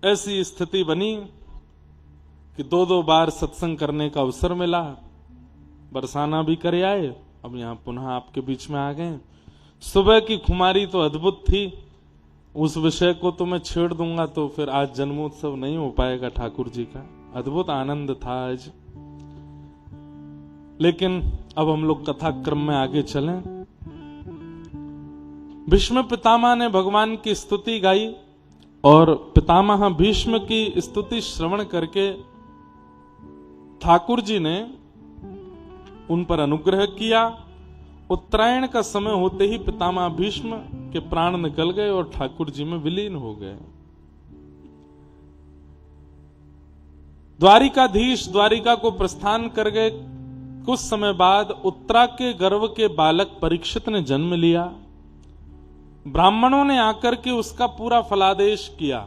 ऐसी स्थिति बनी कि 2-2 बार सत्संग करने का अवसर मिला, बरसाना भी कर आए, अब यहां पुनः आपके बीच में आ गए। सुबह की खुमारी तो अद्भुत थी, उस विषय को तो मैं छेड़ दूंगा तो फिर आज जन्मोत्सव नहीं हो पाएगा ठाकुर जी का। अद्भुत आनंद था आज। लेकिन अब हम लोग कथा क्रम में आगे चलें। भीष्म पितामह ने भगवान की स्तुति गाई और पितामह भीष्म की स्तुति श्रवण करके ठाकुर जी ने उन पर अनुग्रह किया। उत्तरायण का समय होते ही पितामह भीष्म के प्राण निकल गए और ठाकुर जी में विलीन हो गए। द्वारिकाधीश द्वारिका को प्रस्थान कर गए। कुछ समय बाद उत्तरा के गर्भ के बालक परीक्षित ने जन्म लिया। ब्राह्मणों ने आकर के उसका पूरा फलादेश किया,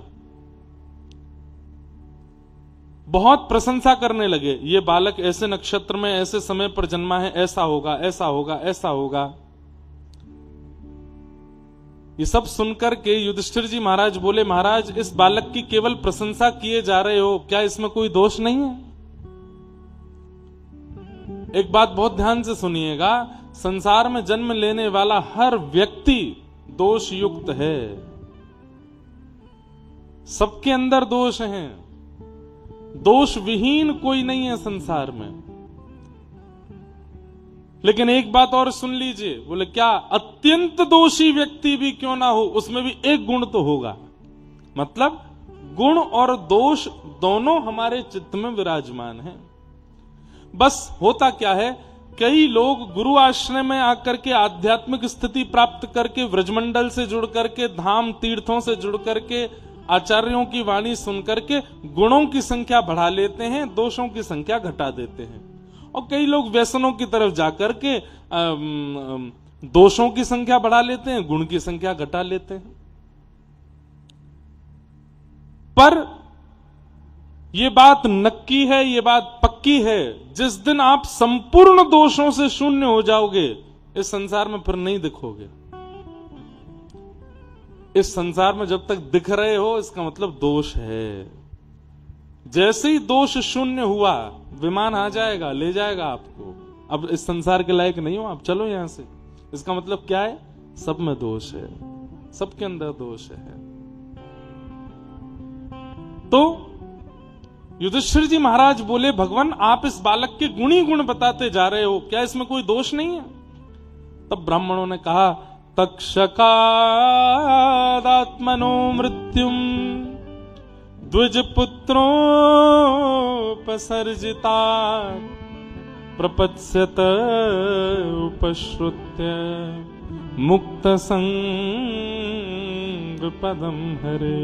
बहुत प्रशंसा करने लगे। ये बालक ऐसे नक्षत्र में ऐसे समय पर जन्मा है, ऐसा होगा, ऐसा होगा, ऐसा होगा। ये सब सुनकर के युधिष्ठिर जी महाराज बोले, महाराज इस बालक की केवल प्रशंसा किए जा रहे हो, क्या इसमें कोई दोष नहीं है? एक बात बहुत ध्यान से सुनिएगा, संसार में जन्म लेने वाला हर व्यक्ति दोष युक्त है, सबके अंदर दोष हैं, दोष विहीन कोई नहीं है संसार में। लेकिन एक बात और सुन लीजिए, बोले क्या? अत्यंत दोषी व्यक्ति भी क्यों ना हो, उसमें भी एक गुण तो होगा। मतलब गुण और दोष दोनों हमारे चित्त में विराजमान हैं। बस होता क्या है, कई लोग गुरु आश्रय में आकर के आध्यात्मिक स्थिति प्राप्त करके, व्रजमंडल से जुड़ करके, धाम तीर्थों से जुड़ करके, आचार्यों की वाणी सुन करके गुणों की संख्या बढ़ा लेते हैं, दोषों की संख्या घटा देते हैं। और कई लोग व्यसनों की तरफ जाकर के दोषों की संख्या बढ़ा लेते हैं, गुण की संख्या घटा लेते हैं। पर यह बात नक्की है, यह बात पक्की है, जिस दिन आप संपूर्ण दोषों से शून्य हो जाओगे, इस संसार में फिर नहीं दिखोगे। इस संसार में जब तक दिख रहे हो, इसका मतलब दोष है। जैसे ही दोष शून्य हुआ, विमान आ जाएगा, ले जाएगा आपको। अब इस संसार के लायक नहीं हो आप, चलो यहां से। इसका मतलब क्या है? सब में दोष है, सबके अंदर दोष है। तो युधिष्ठिर जी महाराज बोले, भगवान आप इस बालक के गुण ही गुण बताते जा रहे हो, क्या इसमें कोई दोष नहीं है? तब ब्राह्मणों ने कहा, तक्षकादात्मनो मृत्युम द्विज पुत्रोपसर्जिता प्रपत्स्यत उपश्रुत्य मुक्त संग पदम हरे।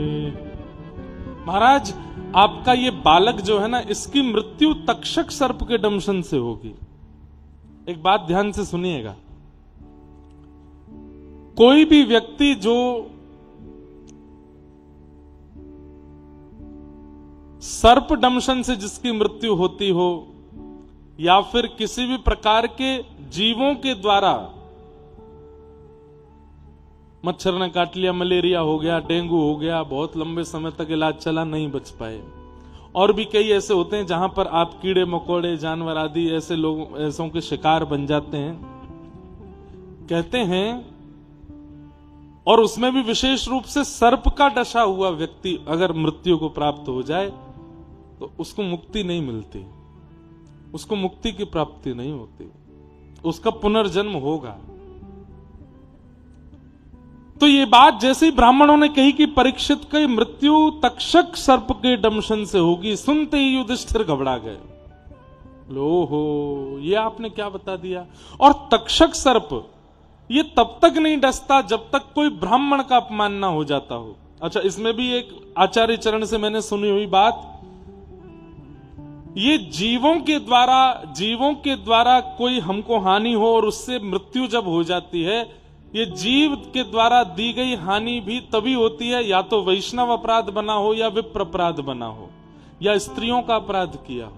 महाराज आपका ये बालक जो है ना, इसकी मृत्यु तक्षक सर्प के दंशन से होगी। एक बात ध्यान से सुनिएगा, कोई भी व्यक्ति जो सर्प दंशन से जिसकी मृत्यु होती हो, या फिर किसी भी प्रकार के जीवों के द्वारा, मच्छर ने काट लिया, मलेरिया हो गया, डेंगू हो गया, बहुत लंबे समय तक इलाज चला, नहीं बच पाए। और भी कई ऐसे होते हैं जहां पर आप कीड़े मकोड़े, जानवर आदि ऐसे लोग ऐसों के शिकार बन जाते हैं, कहते हैं। और उसमें भी विशेष रूप से सर्प का डसा हुआ व्यक्ति अगर मृत्यु को प्राप्त हो जाए तो उसको मुक्ति नहीं मिलती, उसको मुक्ति की प्राप्ति नहीं होती, उसका पुनर्जन्म होगा। तो ये बात जैसे ही ब्राह्मणों ने कही कि परीक्षित की मृत्यु तक्षक सर्प के दंशन से होगी, सुनते ही युधिष्ठिर घबरा गए। ओहो, ये आपने क्या बता दिया? और तक्षक सर्प ये तब तक नहीं डसता जब तक कोई ब्राह्मण का अपमान ना हो जाता हो। अच्छा, इसमें भी एक आचार्य चरण से मैंने सुनी हुई बात, ये जीवों के द्वारा कोई हमको हानि हो और उससे मृत्यु जब हो जाती है, ये जीव के द्वारा दी गई हानि भी तभी होती है, या तो वैष्णव अपराध बना हो, या विप्र अपराध बना हो, या स्त्रियों का अपराध किया हो।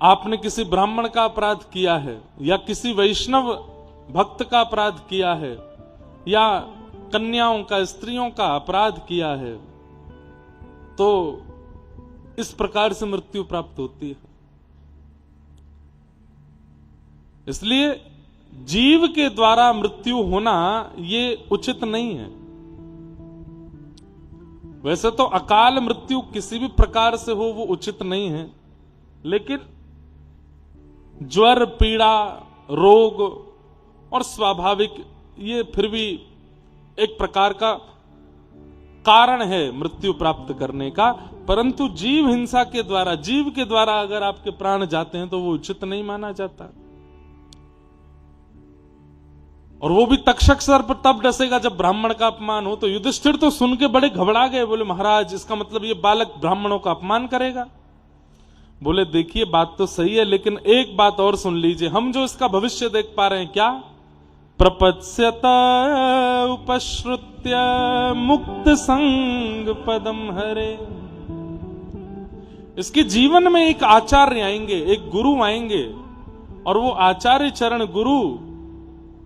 आपने किसी ब्राह्मण का अपराध किया है, या किसी वैष्णव भक्त का अपराध किया है, या कन्याओं का, स्त्रियों का अपराध किया है, तो इस प्रकार से मृत्यु प्राप्त होती है। इसलिए जीव के द्वारा मृत्यु होना ये उचित नहीं है। वैसे तो अकाल मृत्यु किसी भी प्रकार से हो वो उचित नहीं है, लेकिन ज्वर, पीड़ा, रोग और स्वाभाविक, ये फिर भी एक प्रकार का कारण है मृत्यु प्राप्त करने का। परंतु जीव हिंसा के द्वारा, जीव के द्वारा अगर आपके प्राण जाते हैं तो वो उचित नहीं माना जाता। और वो भी तक्षक सर्प तब डसेगा जब ब्राह्मण का अपमान हो। तो युधिष्ठिर तो सुन के बड़े घबरा गए, बोले महाराज इसका मतलब ये बालक ब्राह्मणों का अपमान करेगा। बोले देखिए बात तो सही है, लेकिन एक बात और सुन लीजिए, हम जो इसका भविष्य देख पा रहे हैं, क्या प्रपत्स्यत उपश्रुत्य मुक्त संग पदम हरे। इसके जीवन में एक आचार्य आएंगे, एक गुरु आएंगे, और वो आचार्य चरण गुरु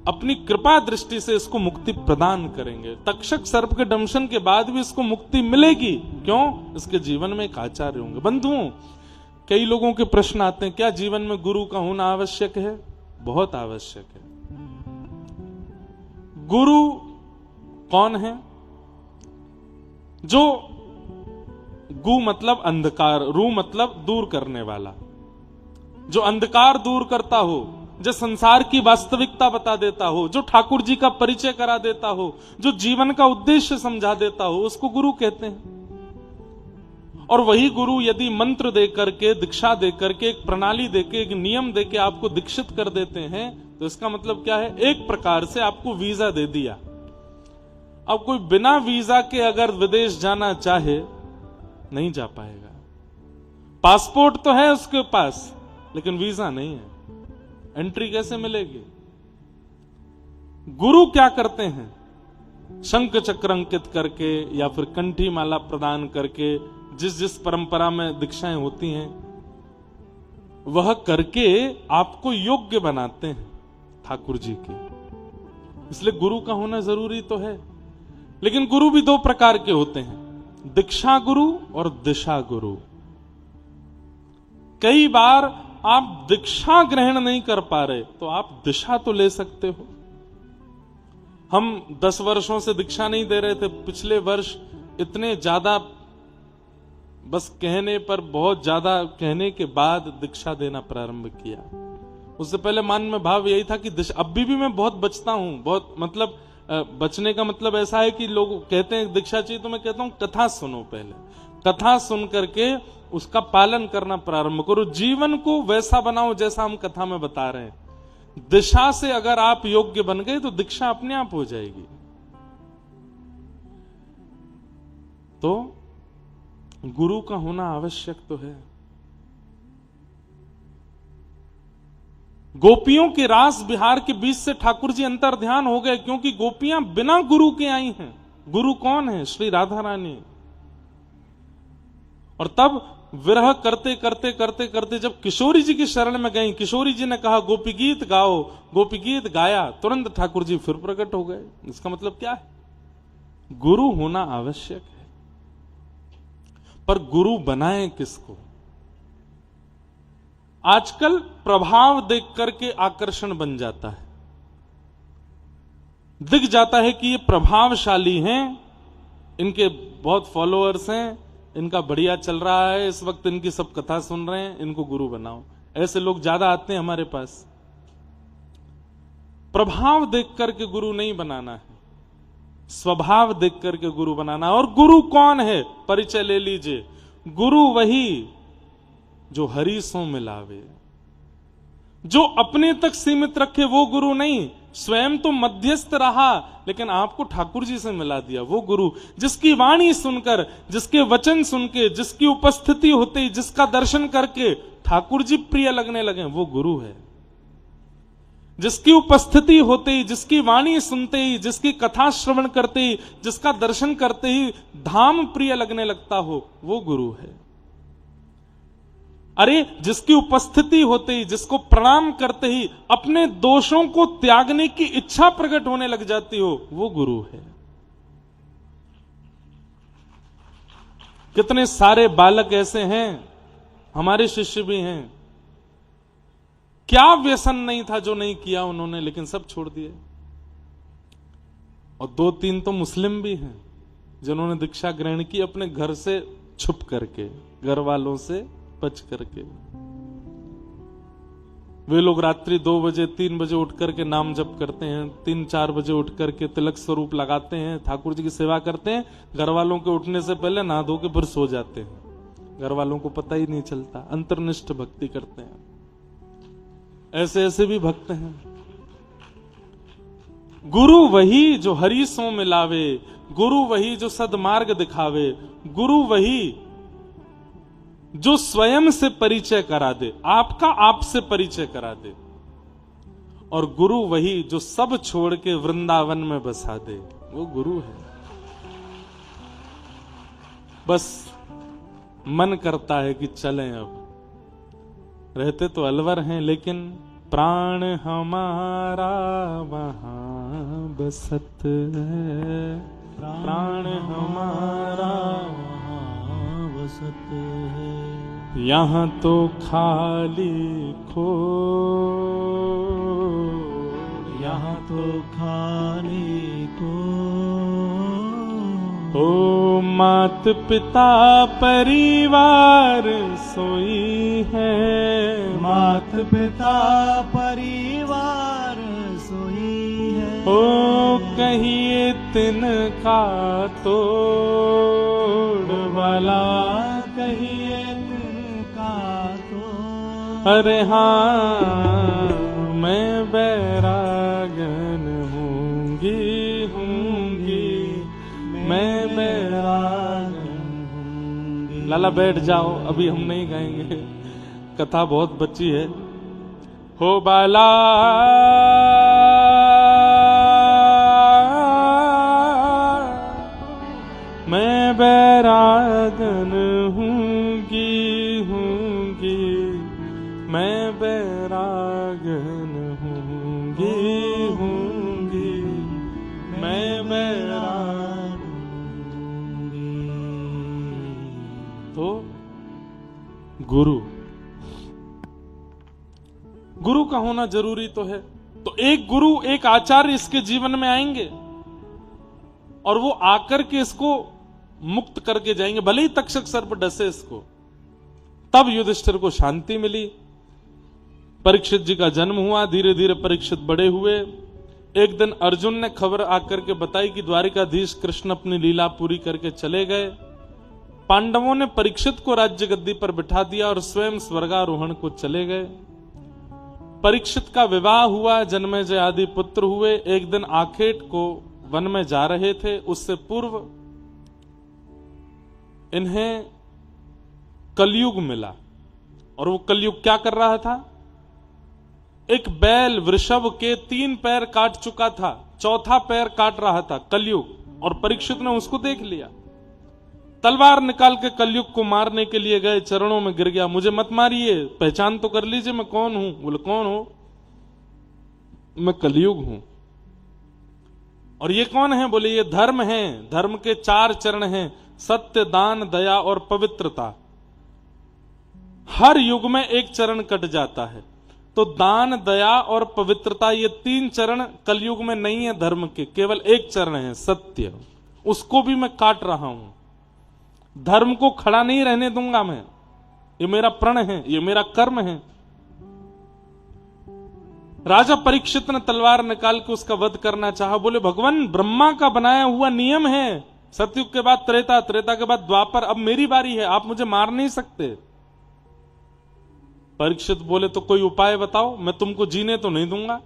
अपनी कृपा दृष्टि से इसको मुक्ति प्रदान करेंगे। तक्षक सर्प के दंशन के बाद भी इसको मुक्ति मिलेगी। क्यों? इसके जीवन में एक आचार्य होंगे। बंधुओं, कई लोगों के प्रश्न आते हैं, क्या जीवन में गुरु का होना आवश्यक है? बहुत आवश्यक है। गुरु कौन है? जो गु मतलब अंधकार, रू मतलब दूर करने वाला, जो अंधकार दूर करता हो, जो संसार की वास्तविकता बता देता हो, जो ठाकुर जी का परिचय करा देता हो, जो जीवन का उद्देश्य समझा देता हो, उसको गुरु कहते हैं। और वही गुरु यदि मंत्र दे करके, दीक्षा दे करके, एक प्रणाली देके, एक नियम देके आपको दीक्षित कर देते हैं, तो इसका मतलब क्या है? एक प्रकार से आपको वीजा दे दिया। अब कोई बिना वीजा के अगर विदेश जाना चाहे नहीं जा पाएगा। पासपोर्ट तो है उसके पास, लेकिन वीजा नहीं है, एंट्री कैसे मिलेगी? गुरु क्या करते हैं? शंख चक्र अंकित करके या फिर कंठी माला प्रदान करके, जिस जिस परंपरा में दीक्षाएं होती हैं वह करके आपको योग्य बनाते हैं ठाकुर जी के। इसलिए गुरु का होना जरूरी तो है। लेकिन गुरु भी दो प्रकार के होते हैं, दीक्षा गुरु और दिशा गुरु। कई बार आप दीक्षा ग्रहण नहीं कर पा रहे तो आप दिशा तो ले सकते हो। हम 10 वर्षों से दीक्षा नहीं दे रहे थे, पिछले वर्ष इतने ज्यादा, बस कहने पर बहुत ज्यादा कहने के बाद दीक्षा देना प्रारंभ किया। उससे पहले मन में भाव यही था कि अभी भी मैं बहुत बचता हूं, बहुत मतलब बचने का मतलब ऐसा है कि लोग कहते हैं दीक्षा चाहिए, तो मैं कहता हूं कथा सुनो, पहले कथा सुन करके उसका पालन करना प्रारंभ करो, जीवन को वैसा बनाओ जैसा हम कथा में बता रहे हैं। दिशा से अगर आप योग्य बन गए तो दीक्षा अपने आप हो जाएगी। तो गुरु का होना आवश्यक तो है। गोपियों के रास बिहार के बीच से ठाकुर जी अंतर ध्यान हो गए, क्योंकि गोपियां बिना गुरु के आई हैं। गुरु कौन है? श्री राधा रानी। और तब विरह करते करते करते करते जब किशोरी जी की शरण में गई, किशोरी जी ने कहा गोपी गीत गाओ, गोपी गीत गाया, तुरंत ठाकुर जी फिर प्रकट हो गए। इसका मतलब क्या है? गुरु होना आवश्यक है, पर गुरु बनाए किसको? आजकल प्रभाव देख करके आकर्षण बन जाता है, दिख जाता है कि ये प्रभावशाली हैं, इनके बहुत फॉलोअर्स हैं, इनका बढ़िया चल रहा है, इस वक्त इनकी सब कथा सुन रहे हैं, इनको गुरु बनाओ। ऐसे लोग ज्यादा आते हैं हमारे पास। प्रभाव देख करके गुरु नहीं बनाना है, स्वभाव देख करके गुरु बनाना। और गुरु कौन है? परिचय ले लीजिए। गुरु वही जो हरि सो मिलावे, जो अपने तक सीमित रखे, वो गुरु नहीं। स्वयं तो मध्यस्थ रहा, लेकिन आपको ठाकुर जी से मिला दिया, वो गुरु। जिसकी वाणी सुनकर, जिसके वचन सुन के, जिसकी उपस्थिति होते ही, जिसका दर्शन करके ठाकुर जी प्रिय लगने लगे, वो गुरु है। जिसकी उपस्थिति होते ही, जिसकी वाणी सुनते ही, जिसकी कथा श्रवण करते ही, जिसका दर्शन करते ही धाम प्रिय लगने लगता हो, वो गुरु है। अरे जिसकी उपस्थिति होते ही, जिसको प्रणाम करते ही अपने दोषों को त्यागने की इच्छा प्रकट होने लग जाती हो, वो गुरु है। कितने सारे बालक ऐसे हैं, हमारे शिष्य भी हैं, क्या व्यसन नहीं था जो नहीं किया उन्होंने, लेकिन सब छोड़ दिए। और 2-3 तो मुस्लिम भी हैं जिन्होंने दीक्षा ग्रहण की अपने घर से छुप करके, घर वालों से बच करके। वे लोग रात्रि 2 बजे 3 बजे उठ करके नाम जप करते हैं, 3-4 बजे उठ करके तिलक स्वरूप लगाते हैं, ठाकुर जी की सेवा करते हैं, घर वालों के उठने से पहले नहा धो के फिर सो जाते हैं, घर वालों को पता ही नहीं चलता। अंतर्निष्ठ भक्ति करते हैं। ऐसे ऐसे भी भक्त हैं। गुरु वही जो हरि सो मिलावे, गुरु वही जो सदमार्ग दिखावे, गुरु वही जो स्वयं से परिचय करा दे, आपका आपसे परिचय करा दे, और गुरु वही जो सब छोड़ के वृंदावन में बसा दे, वो गुरु है। बस मन करता है कि चलें अब। रहते तो अलवर हैं, लेकिन प्राण हमारा वहां बसत है, प्राण हमारा वहां बसत है। यहाँ तो खाली खो, यहाँ तो खाली को, ओ मात पिता परिवार सोई है, मात पिता परिवार सोई है। ओ कहिए तिनका तोड़ वाला, कहिए तिनका तोड़। अरे हाँ मैं बैरागन हूँगी, मैं बैरागन हूँगी। लाला बैठ जाओ, अभी हम नहीं गाएंगे, कथा बहुत बच्ची है। हो बाला मैं बैरागन हूँगी, मैं बैरागन हूँगी, मैं बैरागन हूँगी। तो गुरु का होना जरूरी तो है। तो एक गुरु, एक आचार्य इसके जीवन में आएंगे और वो आकर के इसको मुक्त करके जाएंगे, भले ही तक्षक सर्प डसे इसको। तब युधिष्ठिर को शांति मिली। परीक्षित जी का जन्म हुआ, धीरे धीरे परीक्षित बड़े हुए। एक दिन अर्जुन ने खबर आकर के बताई कि द्वारिकाधीश कृष्ण अपनी लीला पूरी करके चले गए। पांडवों ने परीक्षित को राज्य गद्दी पर बिठा दिया और स्वयं स्वर्गारोहण को चले गए। परीक्षित का विवाह हुआ, जन्मेजय आदि पुत्र हुए। एक दिन आखेट को वन में जा रहे थे, उससे पूर्व इन्हें कलयुग मिला। और वो कलयुग क्या कर रहा था? एक बैल वृषभ के 3 पैर काट चुका था, 4था पैर काट रहा था कलयुग। और परीक्षित ने उसको देख लिया, तलवार निकाल के कलयुग को मारने के लिए गए, चरणों में गिर गया। मुझे मत मारिए, पहचान तो कर लीजिए मैं कौन हूं। बोले कौन हो? मैं कलयुग हूं। और ये कौन है? बोले ये धर्म है। धर्म के 4 चरण हैं, सत्य, दान, दया और पवित्रता। हर युग में एक चरण कट जाता है। तो दान, दया और पवित्रता, ये 3 चरण कलयुग में नहीं है धर्म के, केवल एक चरण है सत्य। उसको भी मैं काट रहा हूं। धर्म को खड़ा नहीं रहने दूंगा मैं। ये मेरा प्रण है, ये मेरा कर्म है। राजा परीक्षित ने तलवार निकाल के उसका वध करना चाहा। बोले भगवान, ब्रह्मा का बनाया हुआ नियम है, सतयुग के बाद त्रेता, त्रेता के बाद द्वापर, अब मेरी बारी है, आप मुझे मार नहीं सकते। परीक्षित बोले तो कोई उपाय बताओ, मैं तुमको जीने तो नहीं दूंगा।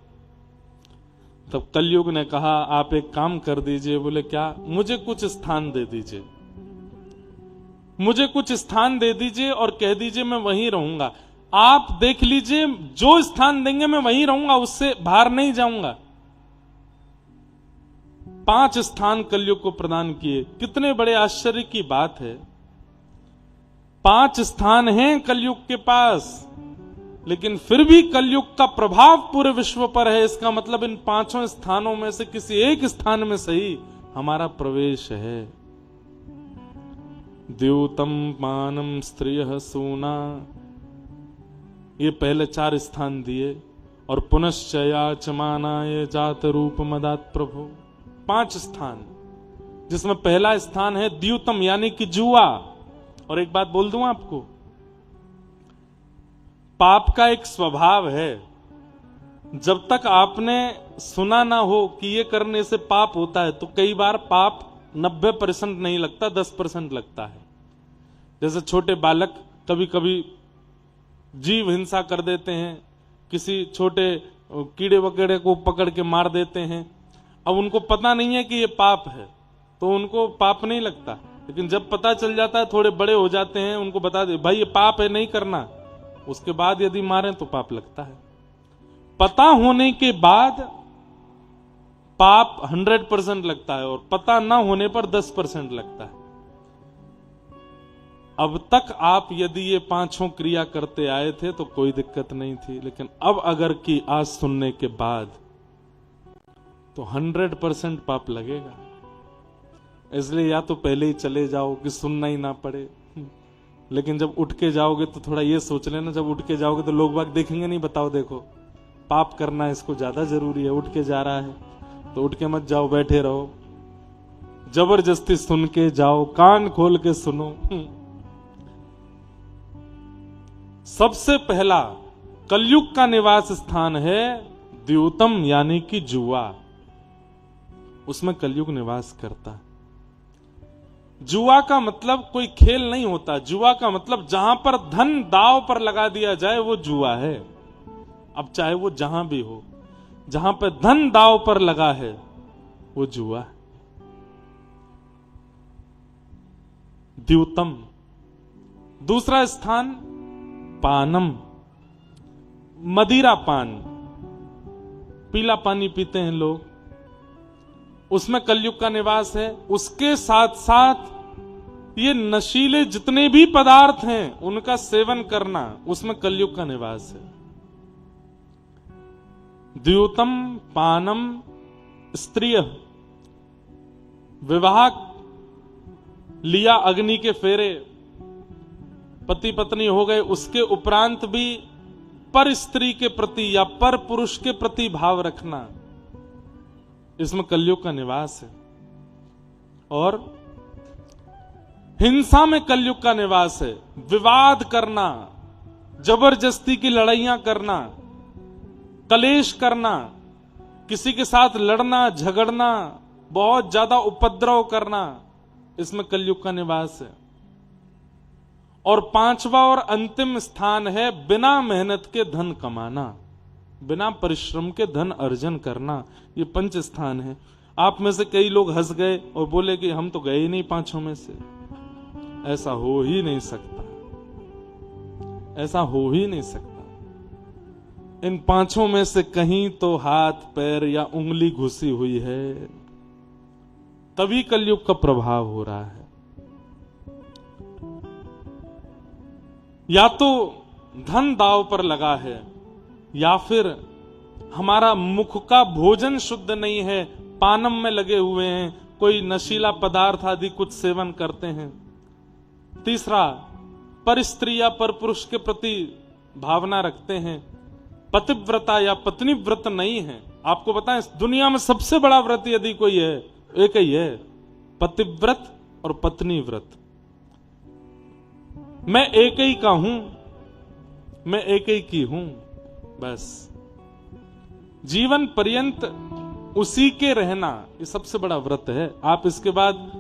तब कलयुग ने कहा आप एक काम कर दीजिए। बोले क्या? मुझे कुछ स्थान दे दीजिए, मुझे कुछ स्थान दे दीजिए और कह दीजिए मैं वहीं रहूंगा। आप देख लीजिए, जो स्थान देंगे मैं वहीं रहूंगा, उससे बाहर नहीं जाऊंगा। 5 स्थान कलयुग को प्रदान किए। कितने बड़े आश्चर्य की बात है। 5 स्थान हैं कलयुग के पास, लेकिन फिर भी कलयुग का प्रभाव पूरे विश्व पर है। इसका मतलब इन 5 स्थानों में से किसी एक स्थान में सही हमारा प्रवेश है। द्यूतम पानम स्त्रियः सूना, ये पहले 4 स्थान दिए। और पुनश्चया चमानाय जात रूप मदात प्रभु, 5 स्थान, जिसमें पहला स्थान है द्यूतम यानी कि जुआ। और एक बात बोल दूं आपको, पाप का एक स्वभाव है, जब तक आपने सुना ना हो कि ये करने से पाप होता है, तो कई बार पाप 90% नहीं लगता, 10% लगता है। जैसे छोटे बालक कभी कभी जीव हिंसा कर देते हैं, किसी छोटे कीड़े वगैरह को पकड़ के मार देते हैं। अब उनको पता नहीं है कि ये पाप है, तो उनको पाप नहीं लगता। लेकिन जब पता चल जाता है, थोड़े बड़े हो जाते हैं, उनको बता दे भाई ये पाप है, नहीं करना, उसके बाद यदि मारें तो पाप लगता है। पता होने के बाद पाप 100% लगता है, और पता ना होने पर 10% लगता है। अब तक आप यदि ये 5 क्रिया करते आए थे तो कोई दिक्कत नहीं थी, लेकिन अब अगर कि आज सुनने के बाद तो 100% पाप लगेगा। इसलिए या तो पहले ही चले जाओ कि सुनना ही ना पड़े, लेकिन जब उठ के जाओगे तो थोड़ा ये सोच लेना, जब उठ के जाओगे तो लोग बाग देखेंगे नहीं, बताओ देखो पाप करना इसको ज्यादा जरूरी है, उठ के जा रहा है तो उठ के मत जाओ, बैठे रहो। जबरदस्ती सुन के जाओ, कान खोल के सुनो। सबसे पहला कलयुग का निवास स्थान है द्यूतम यानी कि जुआ, उसमें कलयुग निवास करता है। जुआ का मतलब कोई खेल नहीं होता, जुआ का मतलब जहां पर धन दांव पर लगा दिया जाए वो जुआ है। अब चाहे वो जहां भी हो, जहां पर धन दांव पर लगा है वो जुआ है। द्यूतम। दूसरा स्थान पानम, मदिरा पान, पीला पानी पीते हैं लोग, उसमें कलयुग का निवास है। उसके साथ साथ ये नशीले जितने भी पदार्थ हैं उनका सेवन करना, उसमें कलयुग का निवास है। द्यूतम पानम स्त्रिय, विवाह लिया, अग्नि के फेरे, पति पत्नी हो गए, उसके उपरांत भी पर स्त्री के प्रति या पर पुरुष के प्रति भाव रखना, इसमें कलयुग का निवास है। और हिंसा में कलयुग का निवास है। विवाद करना, जबरदस्ती की लड़ाइयां करना, कलेश करना, किसी के साथ लड़ना झगड़ना, बहुत ज्यादा उपद्रव करना, इसमें कलयुग का निवास है। और 5वां और अंतिम स्थान है बिना मेहनत के धन कमाना, बिना परिश्रम के धन अर्जन करना, ये 5 स्थान है। आप में से कई लोग हंस गए और बोले कि हम तो गए ही नहीं 5 में से। ऐसा हो ही नहीं सकता, ऐसा हो ही नहीं सकता। इन 5 में से कहीं तो हाथ पैर या उंगली घुसी हुई है, तभी कलयुग का प्रभाव हो रहा है। या तो धन दांव पर लगा है, या फिर हमारा मुख का भोजन शुद्ध नहीं है, पानम में लगे हुए हैं, कोई नशीला पदार्थ आदि कुछ सेवन करते हैं। तीसरा, पर स्त्री या पर पुरुष के प्रति भावना रखते हैं, पतिव्रता या पत्नी व्रत नहीं है। आपको बताएं, इस दुनिया में सबसे बड़ा व्रत यदि कोई है, एक ही है, पतिव्रत और पत्नी व्रत। मैं एक ही का हूं, मैं एक ही की हूं, बस जीवन पर्यंत उसी के रहना, ये सबसे बड़ा व्रत है। आप इसके बाद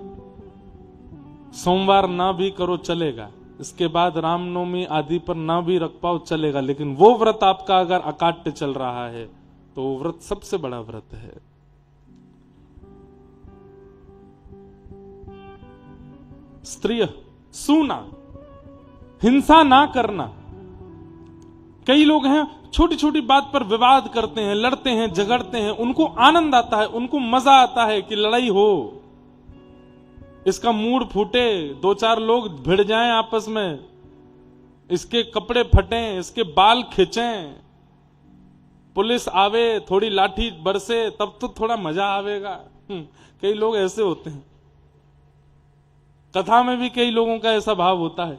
सोमवार ना भी करो चलेगा, इसके बाद रामनवमी आदि पर ना भी रख पाओ चलेगा, लेकिन वो व्रत आपका अगर अकाट्य चल रहा है तो वो व्रत सबसे बड़ा व्रत है। स्त्रिय सूना, हिंसा ना करना। कई लोग हैं छोटी छोटी बात पर विवाद करते हैं, लड़ते हैं, झगड़ते हैं, उनको आनंद आता है, उनको मजा आता है कि लड़ाई हो, इसका मूड फूटे, 2-4 लोग भिड़ जाएं आपस में, इसके कपड़े फटें, इसके बाल खींचें, पुलिस आवे, थोड़ी लाठी बरसे, तब तो थोड़ा मजा आवेगा। कई लोग ऐसे होते हैं। कथा में भी कई लोगों का ऐसा भाव होता है,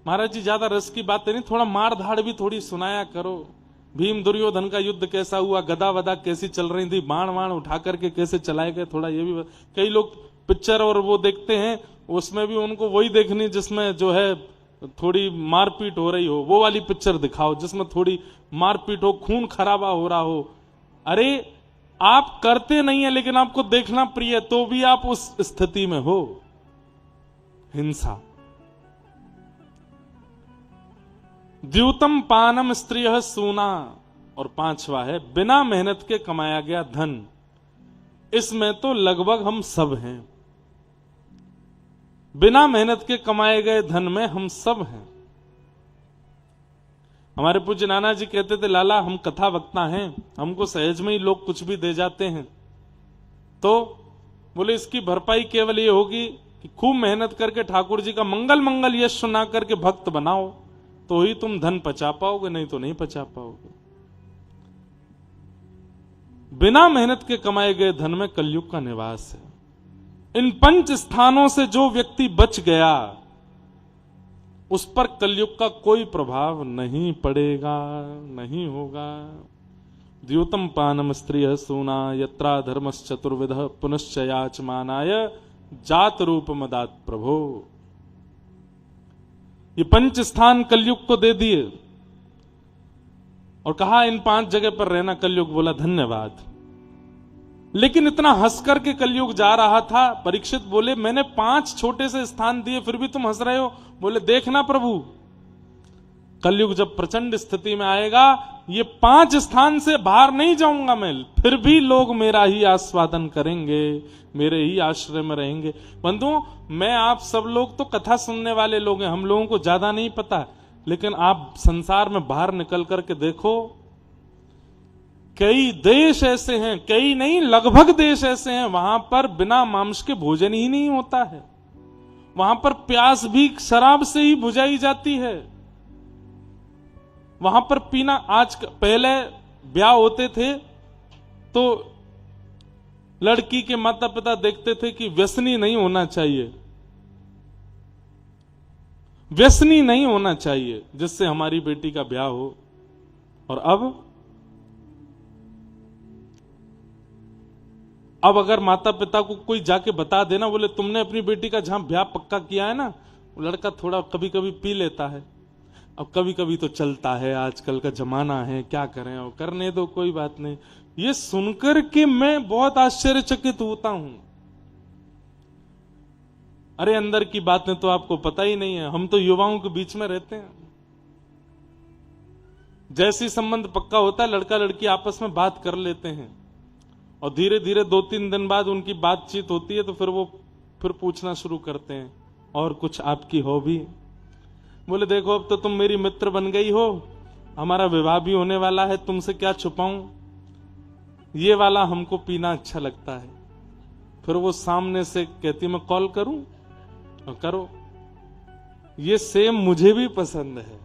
महाराज जी ज्यादा रस की बात नहीं, थोड़ा मार धाड़ भी थोड़ी सुनाया करो। भीम दुर्योधन का युद्ध कैसा हुआ, गदा वदा कैसी चल रही थी, बाण वाण उठा करके कैसे चलाए गए, थोड़ा ये भी। कई लोग पिक्चर और वो देखते हैं, उसमें भी उनको वही देखनी जिसमें जो है थोड़ी मारपीट हो रही हो, वो वाली पिक्चर दिखाओ जिसमें थोड़ी मारपीट हो, खून खराबा हो रहा हो। अरे आप करते नहीं है लेकिन आपको देखना प्रिय है, तो भी आप उस स्थिति में हो। हिंसा। द्यूतम पानम स्त्रिय सूना, और 5वां है बिना मेहनत के कमाया गया धन। इसमें तो लगभग हम सब हैं, बिना मेहनत के कमाए गए धन में हम सब हैं। हमारे पूज्य नाना जी कहते थे, लाला हम कथा वक्ता हैं, हमको सहज में ही लोग कुछ भी दे जाते हैं, तो बोले इसकी भरपाई केवल ये होगी कि खूब मेहनत करके ठाकुर जी का मंगल मंगल यश सुना करके भक्त बनाओ, तो ही तुम धन पचा पाओगे, नहीं तो नहीं पचा पाओगे। बिना मेहनत के कमाए गए धन में कलयुग का निवास है। इन 5 स्थानों से जो व्यक्ति बच गया उस पर कलयुग का कोई प्रभाव नहीं पड़ेगा, नहीं होगा। द्यूतम पानम स्त्रिय सूना, यत्रा धर्मश्चतुर्विध, पुनश्च याचमानाय जात रूप मदात प्रभो। ये 5 स्थान कलयुग को दे दिए और कहा इन 5 जगह पर रहना। कलयुग बोला धन्यवाद। लेकिन इतना हंस करके कलयुग जा रहा था, परीक्षित बोले मैंने 5 छोटे से स्थान दिए फिर भी तुम हंस रहे हो। बोले देखना प्रभु, कलयुग जब प्रचंड स्थिति में आएगा, ये 5 स्थान से बाहर नहीं जाऊंगा मैं, फिर भी लोग मेरा ही आस्वादन करेंगे, मेरे ही आश्रय में रहेंगे। बंधुओं, मैं आप सब लोग तो कथा सुनने वाले लोग हैं, हम लोगों को ज्यादा नहीं पता, लेकिन आप संसार में बाहर निकल करके देखो, कई देश ऐसे हैं, कई नहीं लगभग देश ऐसे हैं, वहां पर बिना मांस के भोजन ही नहीं होता है। वहां पर प्यास भी शराब से ही बुझाई जाती है। वहां पर पीना, आज पहले ब्याह होते थे तो लड़की के माता पिता देखते थे कि व्यसनी नहीं होना चाहिए, व्यसनी नहीं होना चाहिए जिससे हमारी बेटी का ब्याह हो। और अब अगर माता पिता को कोई जाके बता देना, बोले तुमने अपनी बेटी का जहां ब्याह पक्का किया है ना, वो लड़का थोड़ा कभी कभी पी लेता है, अब कभी कभी तो चलता है, आजकल का जमाना है, क्या करें, और करने दो, कोई बात नहीं। ये सुनकर के मैं बहुत आश्चर्यचकित होता हूं। अरे अंदर की बातें तो आपको पता ही नहीं है, हम तो युवाओं के बीच में रहते हैं। जैसी संबंध पक्का होता है, लड़का लड़की आपस में बात कर लेते हैं और धीरे धीरे 2-3 दिन बाद उनकी बातचीत होती है, तो फिर वो पूछना शुरू करते हैं, और कुछ आपकी हॉबी? बोले देखो अब तो तुम मेरी मित्र बन गई हो, हमारा विवाह भी होने वाला है, तुमसे क्या छुपाऊं, ये वाला हमको पीना अच्छा लगता है। फिर वो सामने से कहती मैं कॉल करूं, और करो, ये सेम मुझे भी पसंद है,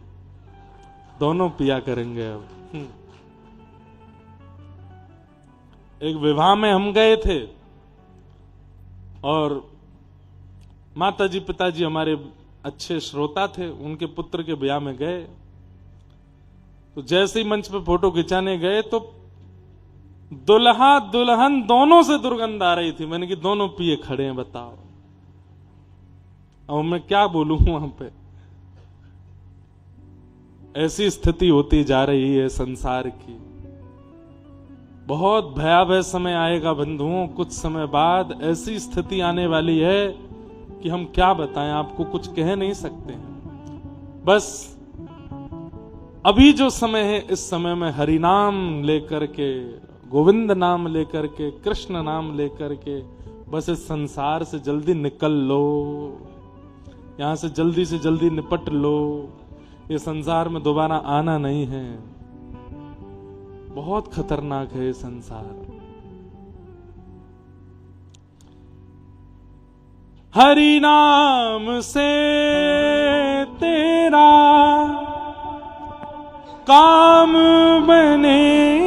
दोनों पिया करेंगे। अब एक विवाह में हम गए थे और माताजी पिताजी हमारे अच्छे श्रोता थे, उनके पुत्र के ब्याह में गए, तो जैसे ही मंच पे फोटो खिंचाने गए तो दुल्हा दुल्हन दोनों से दुर्गंध आ रही थी। मैंने कि दोनों पिए खड़े हैं, बताओ अब मैं क्या बोलूं वहां पे। ऐसी स्थिति होती जा रही है संसार की। बहुत भयावह समय आएगा बंधुओं, कुछ समय बाद ऐसी स्थिति आने वाली है कि हम क्या बताएं, आपको कुछ कह नहीं सकते हैं। बस अभी जो समय है, इस समय में हरि नाम लेकर के, गोविंद नाम लेकर के, कृष्ण नाम लेकर के, बस इस संसार से जल्दी निकल लो, यहां से जल्दी निपट लो। ये संसार में दोबारा आना नहीं है, बहुत खतरनाक है ये संसार। हरि नाम से तेरा काम बनेगा,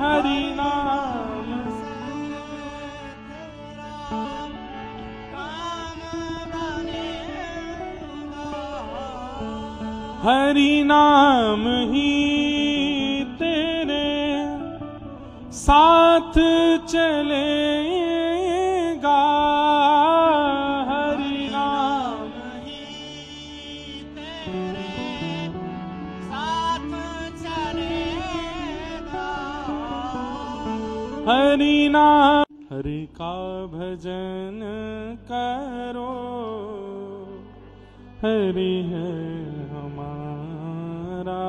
हरि नाम से हरि नाम ही तेरे साथ चलेगा, हरि नाम ही तेरे साथ चलेगा। हरि नाम, हरि का भजन करो, हरि है हमारा,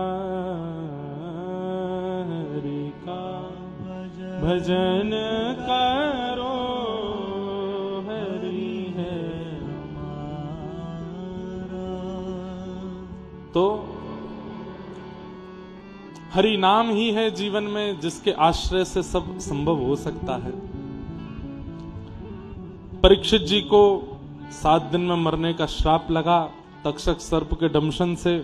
हरि का भजन करो, हरि है हमारा। तो हरि नाम ही है जीवन में जिसके आश्रय से सब संभव हो सकता है। परीक्षित जी को 7 दिन में मरने का श्राप लगा तक्षक सर्प के दंशन से।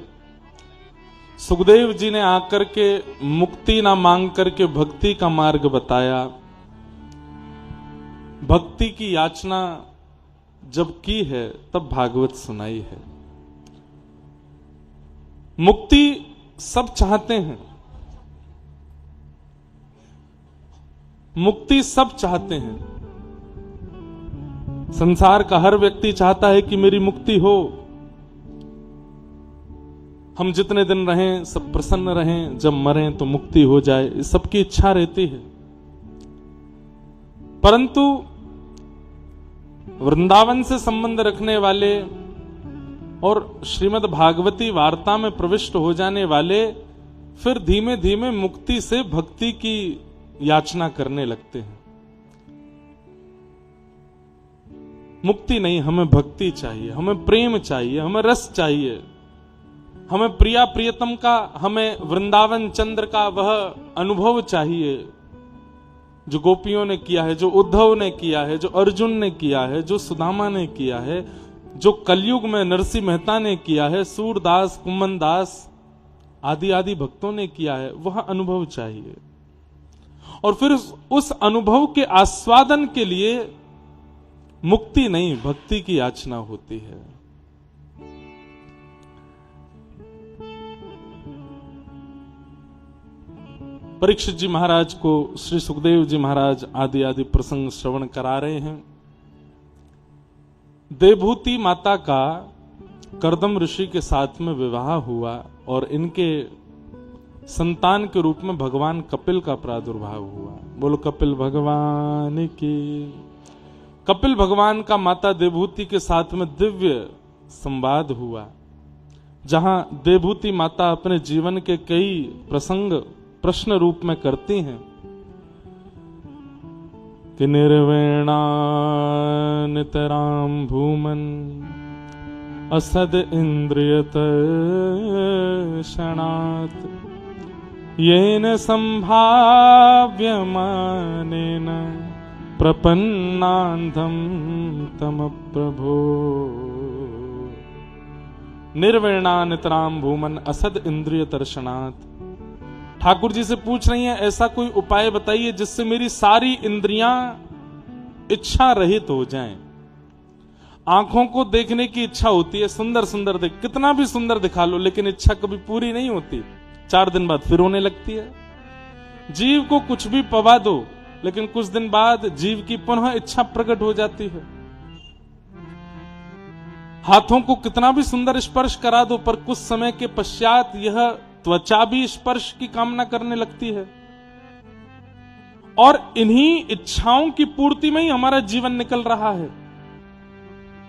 सुखदेव जी ने आकर के मुक्ति ना मांग करके भक्ति का मार्ग बताया। भक्ति की याचना जब की है तब भागवत सुनाई है। मुक्ति सब चाहते हैं, मुक्ति सब चाहते हैं। संसार का हर व्यक्ति चाहता है कि मेरी मुक्ति हो, हम जितने दिन रहें सब प्रसन्न रहें, जब मरें तो मुक्ति हो जाए, इस सबकी इच्छा रहती है। परंतु वृंदावन से संबंध रखने वाले और श्रीमद् भागवती वार्ता में प्रविष्ट हो जाने वाले फिर धीमे धीमे मुक्ति से भक्ति की याचना करने लगते हैं। मुक्ति नहीं, हमें भक्ति चाहिए, हमें प्रेम चाहिए, हमें रस चाहिए, हमें प्रिया प्रियतम का, हमें वृंदावन चंद्र का वह अनुभव चाहिए जो गोपियों ने किया है, जो उद्धव ने किया है, जो अर्जुन ने किया है, जो सुदामा ने किया है, जो कलयुग में नरसिंह मेहता ने किया है, सूरदास, कुम्मन दास आदि आदि भक्तों ने किया है, वह अनुभव चाहिए। और फिर उस अनुभव के आस्वादन के लिए मुक्ति नहीं, भक्ति की याचना होती है। परीक्षित जी महाराज को श्री सुखदेव जी महाराज आदि आदि प्रसंग श्रवण करा रहे हैं। देवभूति माता का कर्दम ऋषि के साथ में विवाह हुआ और इनके संतान के रूप में भगवान कपिल का प्रादुर्भाव हुआ। बोलो कपिल भगवान की। कपिल भगवान का माता देवभूति के साथ में दिव्य संवाद हुआ, जहां देवभूति माता अपने जीवन के कई प्रसंग प्रश्न रूप में करती हैं कि निर्वेणा नितराम भूमन असद इंद्रियत क्षणात् येन संभाव्यमानेन प्रपन्नान्धं तम प्रभो। निर्वेणा नितराम भूमन असद इंद्रिय दर्शनात्। ठाकुर जी से पूछ रही हैं ऐसा कोई उपाय बताइए जिससे मेरी सारी इंद्रियां इच्छा रहित हो जाएं। आंखों को देखने की इच्छा होती है, सुंदर सुंदर देख, कितना भी सुंदर दिखा लो, लेकिन इच्छा कभी पूरी नहीं होती, 4 दिन बाद फिर होने लगती है। जीव को कुछ भी पवा दो, लेकिन कुछ दिन बाद जीव की पुनः इच्छा प्रकट हो जाती है। हाथों को कितना भी सुंदर स्पर्श करा दो, पर कुछ समय के पश्चात यह त्वचा भी स्पर्श की कामना करने लगती है। और इन्हीं इच्छाओं की पूर्ति में ही हमारा जीवन निकल रहा है।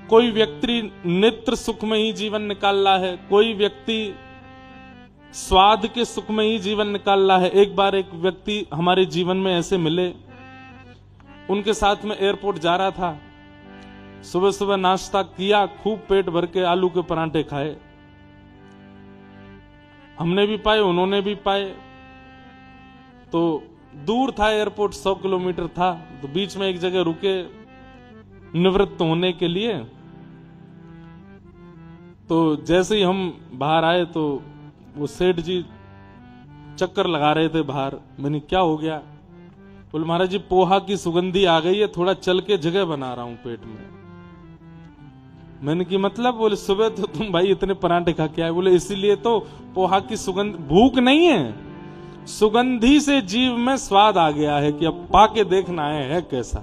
कोई व्यक्ति नेत्र सुख में ही जीवन निकाल रहा है, कोई व्यक्ति स्वाद के सुख में ही जीवन निकाल रहा है। एक बार एक व्यक्ति हमारे जीवन में ऐसे मिले, उनके साथ में एयरपोर्ट जा रहा था, सुबह सुबह नाश्ता किया, खूब पेट भर के आलू के परांठे खाए, हमने भी पाए, उन्होंने भी पाए। तो दूर था एयरपोर्ट, 100 किलोमीटर था, तो बीच में एक जगह रुके निवृत्त होने के लिए। तो जैसे ही हम बाहर आए तो वो सेठ जी चक्कर लगा रहे थे बाहर। मैंने क्या हो गया? बोले महाराज जी पोहा की सुगंधी आ गई है, थोड़ा चल के जगह बना रहा हूं पेट में। मैंने की मतलब, बोले सुबह तो तुम भाई इतने पराठे खा के आए। बोले इसीलिए तो पोहा की सुगंध, भूख नहीं है, सुगंधी से जीव में स्वाद आ गया है कि अब पाके देखना है कैसा।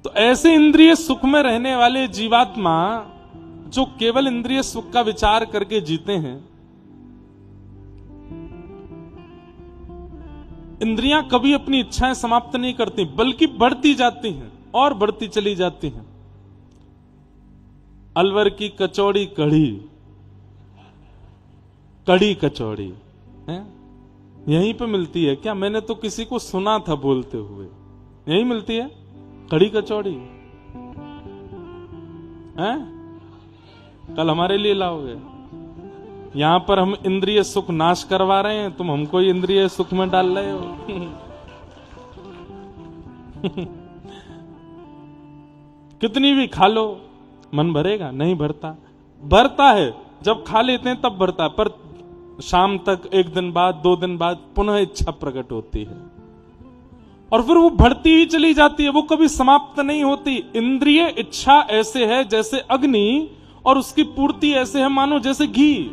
तो ऐसे इंद्रिय सुख में रहने वाले जीवात्मा जो केवल इंद्रिय सुख का विचार करके जीते हैं, इंद्रियां कभी अपनी इच्छाएं समाप्त नहीं करती, बल्कि बढ़ती जाती हैं और बढ़ती चली जाती हैं। अलवर की कचौड़ी कढ़ी, कढ़ी कचौड़ी है, यहीं पे मिलती है क्या? मैंने तो किसी को सुना था बोलते हुए, यहीं मिलती है कढ़ी कचौड़ी है? कल हमारे लिए लाओगे? यहां पर हम इंद्रिय सुख नाश करवा रहे हैं, तुम हमको इंद्रिय सुख में डाल रहे हो। कितनी भी खा लो, मन भरेगा? नहीं भरता। भरता है जब खा लेते हैं तब भरता है, पर शाम तक, एक दिन बाद, 2 दिन बाद पुनः इच्छा प्रकट होती है और फिर वो बढ़ती ही चली जाती है, वो कभी समाप्त नहीं होती। इंद्रिय इच्छा ऐसे है जैसे अग्नि, और उसकी पूर्ति ऐसे है मानो जैसे घी,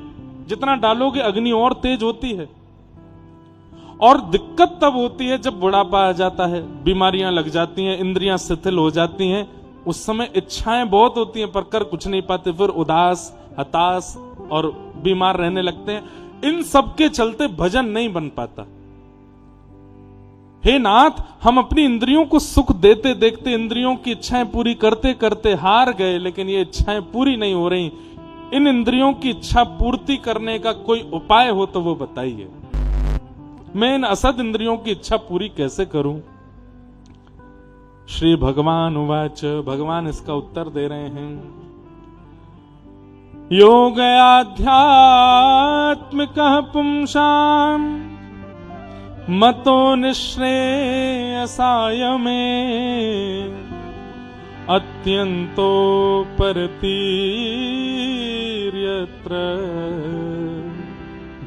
जितना डालोगे अग्नि और तेज होती है। और दिक्कत तब होती है जब बुढ़ापा आ जाता है, बीमारियां लग जाती हैं, इंद्रियां शिथिल हो जाती हैं, उस समय इच्छाएं बहुत होती हैं पर कर कुछ नहीं पाते, फिर उदास, हताश और बीमार रहने लगते हैं। इन सब के चलते भजन नहीं बन पाता। हे नाथ, हम अपनी इंद्रियों को सुख देते देखते, इंद्रियों की इच्छाएं पूरी करते करते हार गए, लेकिन ये इच्छाएं पूरी नहीं हो रही। इन इंद्रियों की इच्छा पूर्ति करने का कोई उपाय हो तो वो बताइए। मैं इन असद इंद्रियों की इच्छा पूरी कैसे करूं? श्री भगवान उवाच, भगवान इसका उत्तर दे रहे हैं। योग आध्यात्मिकः पुंसाम् मतो निःश्रेयसाय मे अत्यंतो परतीर्यत्र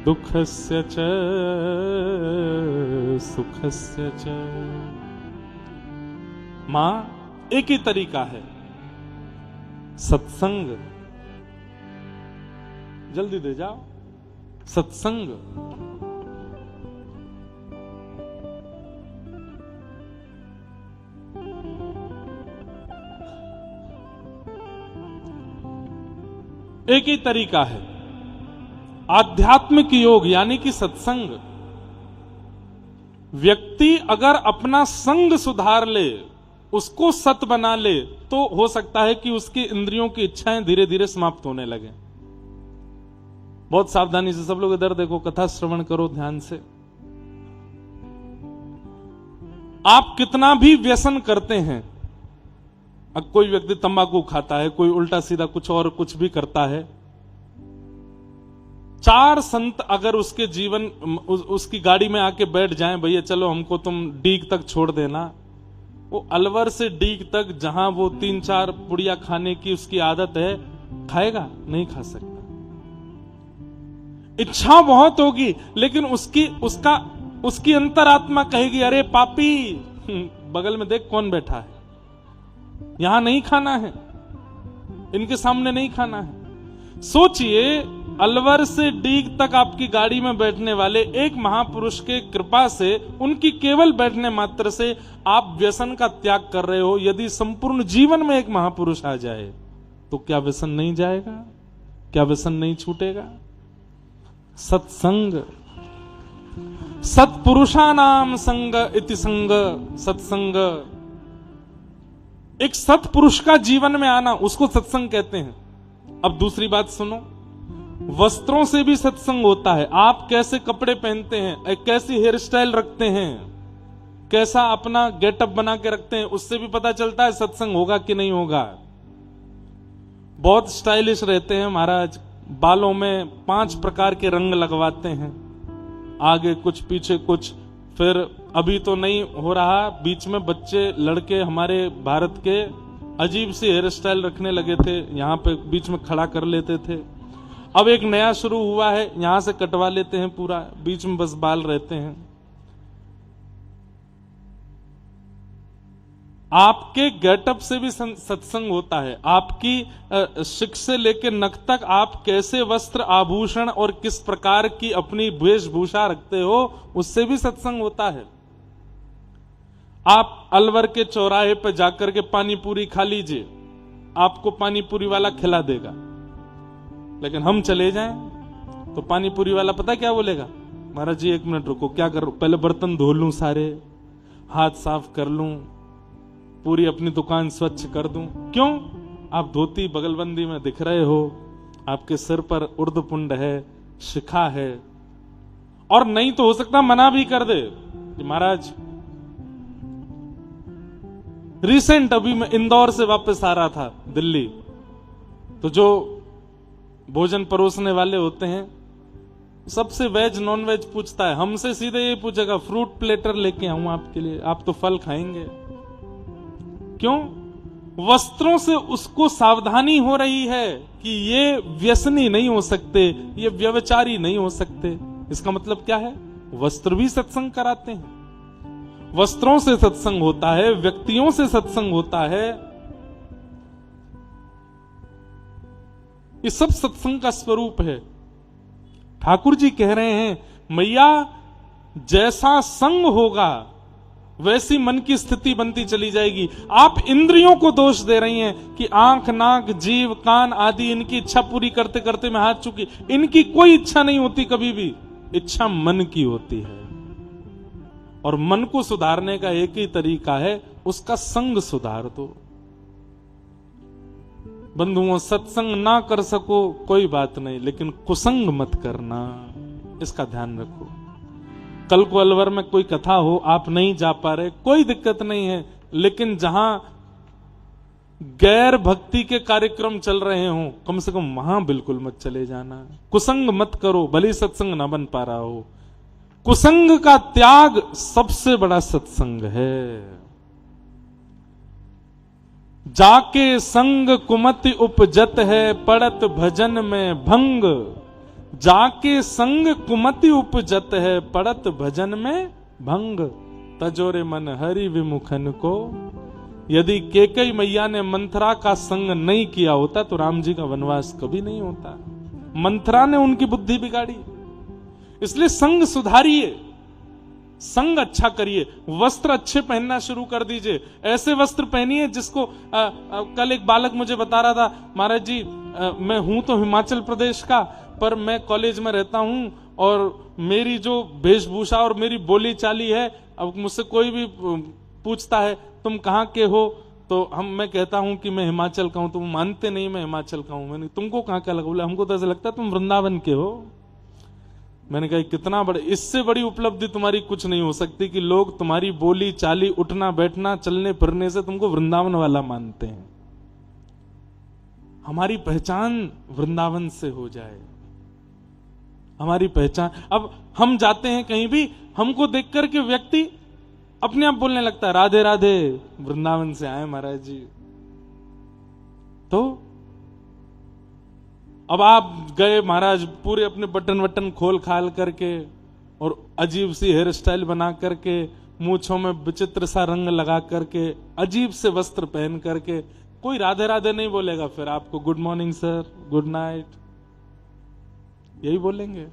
दुःखस्य च सुखस्य च। मां, एक ही तरीका है, सत्संग। जल्दी दे जाओ, सत्संग। एक ही तरीका है, आध्यात्मिक योग यानी कि सत्संग। व्यक्ति अगर अपना संग सुधार ले, उसको सत बना ले, तो हो सकता है कि उसकी इंद्रियों की इच्छाएं धीरे धीरे समाप्त होने लगे। बहुत सावधानी से सब लोग इधर देखो, कथा श्रवण करो ध्यान से। आप कितना भी व्यसन करते हैं, अब कोई व्यक्ति तंबाकू खाता है, कोई उल्टा सीधा कुछ और कुछ भी करता है, 4 संत अगर उसके जीवन उसकी गाड़ी में आके बैठ जाएं, भैया चलो हमको तुम डीग तक छोड़ देना, वो अलवर से डीग तक जहां वो 3-4 पुड़िया खाने की उसकी आदत है, खाएगा? नहीं खा सकता। इच्छा बहुत होगी, लेकिन उसकी अंतरात्मा कहेगी, अरे पापी, बगल में देख कौन बैठा है, यहां नहीं खाना है, इनके सामने नहीं खाना है। सोचिए, अलवर से डीग तक आपकी गाड़ी में बैठने वाले एक महापुरुष के कृपा से, उनकी केवल बैठने मात्र से आप व्यसन का त्याग कर रहे हो। यदि संपूर्ण जीवन में एक महापुरुष आ जाए तो क्या व्यसन नहीं जाएगा? क्या व्यसन नहीं छूटेगा? सत्संग, सत्पुरुषानाम संग इति संग, सत्संग। एक सत्पुरुष का जीवन में आना, उसको सत्संग कहते हैं। अब दूसरी बात सुनो, वस्त्रों से भी सत्संग होता है। आप कैसे कपड़े पहनते हैं, कैसी हेयर स्टाइल रखते हैं, कैसा अपना गेटअप बना के रखते हैं, उससे भी पता चलता है सत्संग होगा कि नहीं होगा। बहुत स्टाइलिश रहते हैं महाराज, बालों में 5 प्रकार के रंग लगवाते हैं, आगे कुछ पीछे कुछ। फिर अभी तो नहीं हो रहा, बीच में बच्चे लड़के हमारे भारत के अजीब सी हेयर स्टाइल रखने लगे थे, यहां पे बीच में खड़ा कर लेते थे। अब एक नया शुरू हुआ है, यहां से कटवा लेते हैं पूरा, बीच में बस बाल रहते हैं। आपके गेटअप से भी सत्संग होता है। आपकी शिख से लेकर नख तक आप कैसे वस्त्र आभूषण और किस प्रकार की अपनी वेशभूषा रखते हो, उससे भी सत्संग होता है। आप अलवर के चौराहे पर जाकर के पानी पूरी खा लीजिए, आपको पानी पूरी वाला खिला देगा। लेकिन हम चले जाएं तो पानी पूरी वाला पता क्या बोलेगा, महाराज जी 1 मिनट रुको, क्या करूं, पहले बर्तन धो लूं, सारे हाथ साफ कर लूं, पूरी अपनी दुकान स्वच्छ कर दूं। क्यों? आप धोती बगलबंदी में दिख रहे हो, आपके सिर पर उर्दपुंड है, शिखा है, और नहीं तो हो सकता मना भी कर दे कि महाराज रिसेंट अभी मैं इंदौर से वापस आ रहा था दिल्ली, तो जो भोजन परोसने वाले होते हैं सबसे वेज नॉन वेज पूछता है, हमसे सीधे ये पूछेगा फ्रूट प्लेटर लेके आऊं आपके लिए, आप तो फल खाएंगे। क्यों? वस्त्रों से उसको सावधानी हो रही है कि ये व्यसनी नहीं हो सकते, ये व्यभिचारी नहीं हो सकते। इसका मतलब क्या है? वस्त्र भी सत्संग कराते हैं। वस्त्रों से सत्संग होता है, व्यक्तियों से सत्संग होता है। ये सब सत्संग का स्वरूप है। ठाकुर जी कह रहे हैं, मैया जैसा संग होगा वैसी मन की स्थिति बनती चली जाएगी। आप इंद्रियों को दोष दे रही हैं कि आंख, नाक, जीव, कान आदि इनकी इच्छा पूरी करते करते मैं हाथ चुकी। इनकी कोई इच्छा नहीं होती कभी भी, इच्छा मन की होती है। और मन को सुधारने का एक ही तरीका है, उसका संग सुधार दो। बंधुओं, सत्संग ना कर सको कोई बात नहीं, लेकिन कुसंग मत करना, इसका ध्यान रखो। कल को अलवर में कोई कथा हो, आप नहीं जा पा रहे, कोई दिक्कत नहीं है, लेकिन जहां गैर भक्ति के कार्यक्रम चल रहे हो, कम से कम वहां बिल्कुल मत चले जाना। कुसंग मत करो, भले सत्संग ना बन पा रहा हो। कुसंग का त्याग सबसे बड़ा सत्संग है। जाके संग कुमति उपजत है, पड़त भजन में भंग। जाके संग कुमति उपजत है, पड़त भजन में भंग। तजोरे मन हरि विमुखन को। यदि केकई मैया ने मंथरा का संग नहीं किया होता तो राम जी का वनवास कभी नहीं होता। मंथरा ने उनकी बुद्धि बिगाड़ी। इसलिए संग सुधारिए, संग अच्छा करिए, वस्त्र अच्छे पहनना शुरू कर दीजिए। ऐसे वस्त्र पहनिए जिसको कल एक बालक मुझे बता रहा था, महाराज जी मैं हूं तो हिमाचल प्रदेश का, पर मैं कॉलेज में रहता हूं और मेरी जो वेशभूषा और मेरी बोली चाली है, अब मुझसे कोई भी पूछता है तुम कहाँ के हो, तो मैं कहता हूं कि मैं हिमाचल का हूं, तो वो मानते नहीं मैं हिमाचल का हूं। मैंने तुमको कहाँ का लगा? बोले हमको तो ऐसा लगता है तुम वृंदावन के हो। मैंने कहा कितना बड़े, इससे बड़ी उपलब्धि तुम्हारी कुछ नहीं हो सकती कि लोग तुम्हारी बोली चाली, उठना बैठना, चलने फिरने से तुमको वृंदावन वाला मानते हैं। हमारी पहचान वृंदावन से हो जाए, हमारी पहचान। अब हम जाते हैं कहीं भी, हमको देख करके व्यक्ति अपने आप बोलने लगता है राधे राधे, वृंदावन से आए महाराज जी। तो अब आप गए महाराज, पूरे अपने बटन वटन खोल खाल करके और अजीब सी हेयर स्टाइल बना करके, मूंछों में विचित्र सा रंग लगा करके, अजीब से वस्त्र पहन करके, कोई राधे राधे नहीं बोलेगा। फिर आपको good morning sir, good night, यही बोलेंगे।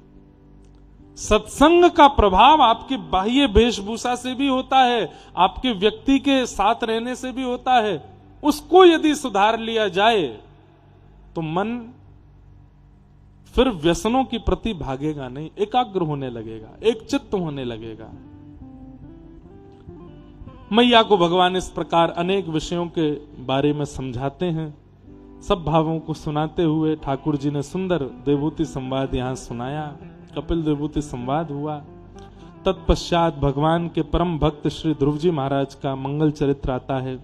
सत्संग का प्रभाव आपकी बाह्य वेशभूषा से भी होता है, आपके व्यक्ति के साथ रहने से भी होता है। उसको यदि सुधार लिया जाए तो मन फिर व्यसनों की प्रति भागेगा नहीं, एकाग्र होने लगेगा, एक चित्त होने लगेगा। मैया को भगवान इस प्रकार अनेक विषयों के बारे में समझाते हैं। सब भावों को सुनाते हुए ठाकुर जी ने सुंदर देवूति संवाद यहां सुनाया। कपिल देवूति संवाद हुआ। तत्पश्चात भगवान के परम भक्त श्री ध्रुव जी महाराज का मंगल चरित्र आता है,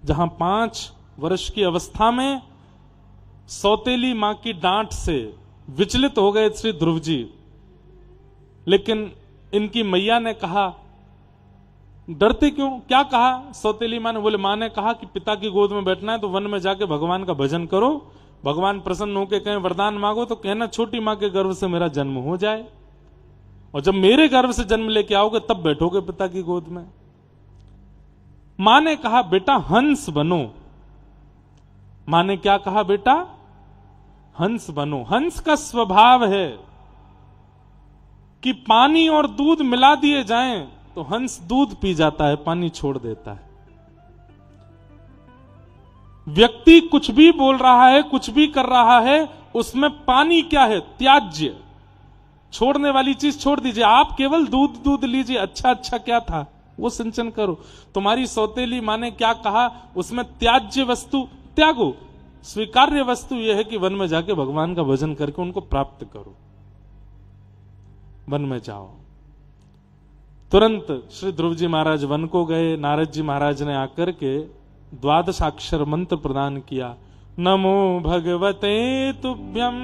जहां 5 वर्ष की अवस्था में सौतेली मां की डांट से विचलित हो गए श्री ध्रुव जी। लेकिन इनकी मैया ने कहा, डरते क्यों? क्या कहा सौतेली मां ने? बोले मां ने कहा कि पिता की गोद में बैठना है तो वन में जाके भगवान का भजन करो, भगवान प्रसन्न होकर कहें वरदान मांगो तो कहना छोटी मां के गर्भ से मेरा जन्म हो जाए, और जब मेरे गर्भ से जन्म लेके आओगे तब बैठोगे पिता की गोद में। मां ने कहा बेटा हंस बनो। मां ने क्या कहा बेटा? हंस बनो। हंस का स्वभाव है कि पानी और दूध मिला दिए जाएं तो हंस दूध पी जाता है, पानी छोड़ देता है। व्यक्ति कुछ भी बोल रहा है, कुछ भी कर रहा है, उसमें पानी क्या है? त्याज्य, छोड़ने वाली चीज छोड़ दीजिए। आप केवल दूध दूध लीजिए, अच्छा अच्छा क्या था वो सिंचन करो। तुम्हारी सौतेली मां ने क्या कहा? उसमें त्याज्य वस्तु त्यागो, स्वीकार्य वस्तु यह है कि वन में जाके भगवान का भजन करके उनको प्राप्त करो। वन में जाओ। तुरंत श्री ध्रुव जी महाराज वन को गए। नारद जी महाराज ने आकर के द्वादशाक्षर मंत्र प्रदान किया। नमो भगवते तुभ्यं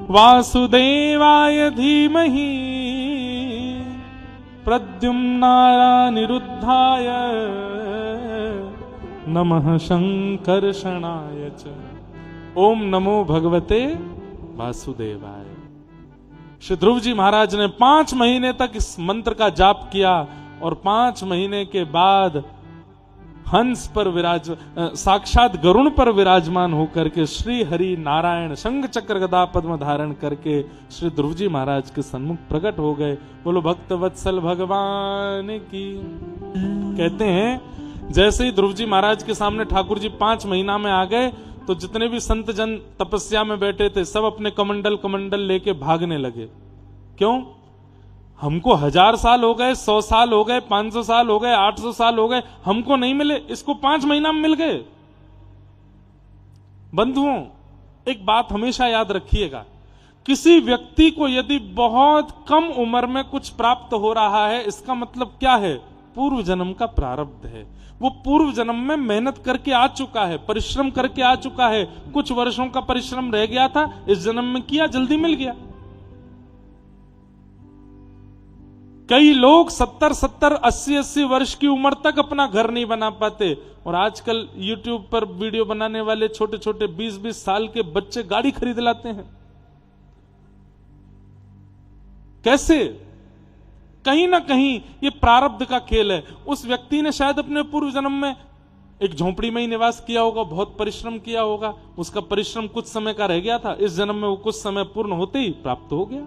वासुदेवाय धीमहि प्रद्युम्नानिरुद्धाय नमः शंकर्षणाय च। ओम नमो भगवते वासुदेवाय। श्री ध्रुव जी महाराज ने 5 महीने तक इस मंत्र का जाप किया और 5 महीने के बाद हंस पर साक्षात गरुण पर विराजमान होकर के श्री हरि नारायण शंख चक्र गदा पद्म धारण करके श्री ध्रुव जी महाराज के सन्मुख प्रकट हो गए। बोलो भक्त वत्सल भगवान की। कहते हैं जैसे ही ध्रुव जी महाराज के सामने ठाकुर जी 5 महीना में आ गए तो जितने भी संत जन तपस्या में बैठे थे सब अपने कमंडल लेके भागने लगे। क्यों? हमको 1000 साल हो गए, 100 साल हो गए, 500 साल हो गए, 800 साल हो गए, हमको नहीं मिले, इसको 5 महीना में मिल गए। बंधुओं, एक बात हमेशा याद रखिएगा, किसी व्यक्ति को यदि बहुत कम उम्र में कुछ प्राप्त हो रहा है, इसका मतलब क्या है? पूर्व जन्म का प्रारब्ध है। वो पूर्व जन्म में मेहनत करके आ चुका है, परिश्रम करके आ चुका है। कुछ वर्षों का परिश्रम रह गया था, इस जन्म में किया, जल्दी मिल गया। कई लोग 70-70, 80-80 वर्ष की उम्र तक अपना घर नहीं बना पाते, और आजकल YouTube पर वीडियो बनाने वाले छोटे छोटे 20-20 साल के बच्चे गाड़ी खरीद लाते हैं। कैसे? कहीं ना कहीं ये प्रारब्ध का खेल है। उस व्यक्ति ने शायद अपने पूर्व जन्म में एक झोंपड़ी में ही निवास किया होगा, बहुत परिश्रम किया होगा, उसका परिश्रम कुछ समय का रह गया था, इस जन्म में वो कुछ समय पूर्ण होते ही प्राप्त हो गया।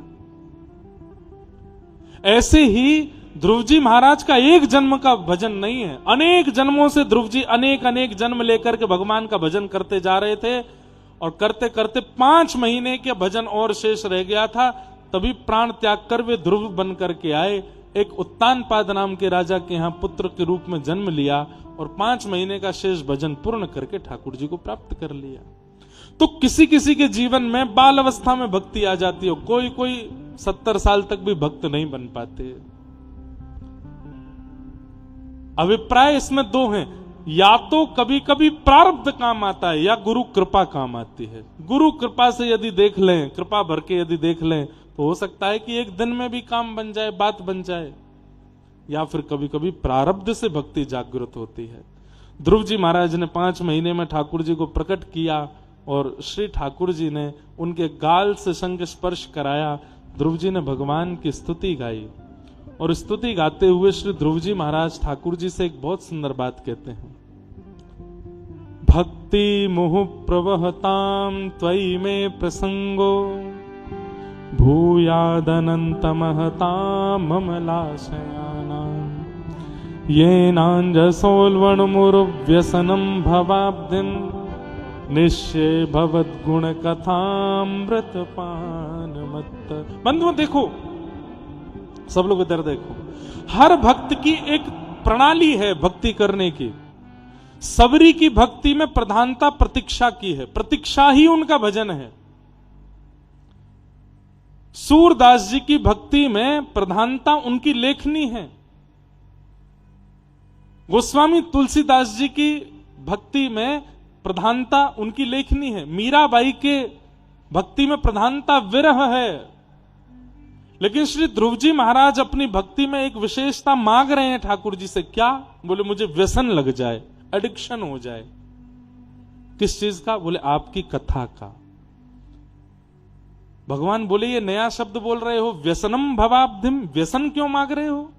ऐसे ही ध्रुव जी महाराज का एक जन्म का भजन नहीं है, अनेक जन्मों से ध्रुव जी अनेक जन्म लेकर के भगवान का भजन करते जा रहे थे, और करते करते 5 महीने के भजन और शेष रह गया था। तभी प्राण त्याग कर वे ध्रुव बन करके आए। एक उत्तानपाद नाम के राजा के यहां पुत्र के रूप में जन्म लिया और 5 महीने का शेष भजन पूर्ण करके ठाकुर जी को प्राप्त कर लिया। तो किसी किसी के जीवन में बाल अवस्था में भक्ति आ जाती हो, कोई 70 साल तक भी भक्त नहीं बन पाते। अभिप्राय इसमें 2 हैं, या तो कभी कभी प्रारब्ध काम आता है या गुरु कृपा काम आती है। गुरु कृपा से यदि देख लें, कृपा भर के यदि देख लें, तो हो सकता है कि एक दिन में भी काम बन जाए, बात बन जाए। या फिर कभी कभी प्रारब्ध से भक्ति जागृत होती है। ध्रुव जी महाराज ने 5 महीने में ठाकुर जी को प्रकट किया और श्री ठाकुर जी ने उनके गाल से संग स्पर्श कराया। ध्रुव जी ने भगवान की स्तुति गाई, और स्तुति गाते हुए श्री ध्रुव जी महाराज ठाकुर जी से एक बहुत सुंदर बात कहते हैं। भक्ति मुहु प्रवहताम त्वयि में प्रसंगो भूयादनंत महताम ममलाशयानाम येनांजसोल्वणमुरुव्यसनम भवाब्धिम निश्चय भवद्गुण कथामृत पान मत्त। बंधुओं देखो, सब लोग इधर देखो, हर भक्त की एक प्रणाली है भक्ति करने की। सबरी की भक्ति में प्रधानता प्रतीक्षा की है, प्रतीक्षा ही उनका भजन है। सूरदास जी की भक्ति में प्रधानता उनकी लेखनी है। गोस्वामी तुलसीदास जी की भक्ति में प्रधानता उनकी लेखनी है। मीराबाई के भक्ति में प्रधानता विरह है। लेकिन श्री ध्रुव जी महाराज अपनी भक्ति में एक विशेषता मांग रहे हैं ठाकुर जी से। क्या? बोले मुझे व्यसन लग जाए, एडिक्शन हो जाए। किस चीज का? बोले आपकी कथा का। भगवान बोले ये नया शब्द बोल रहे हो, व्यसनम भवाब्धिम, व्यसन क्यों मांग रहे हो?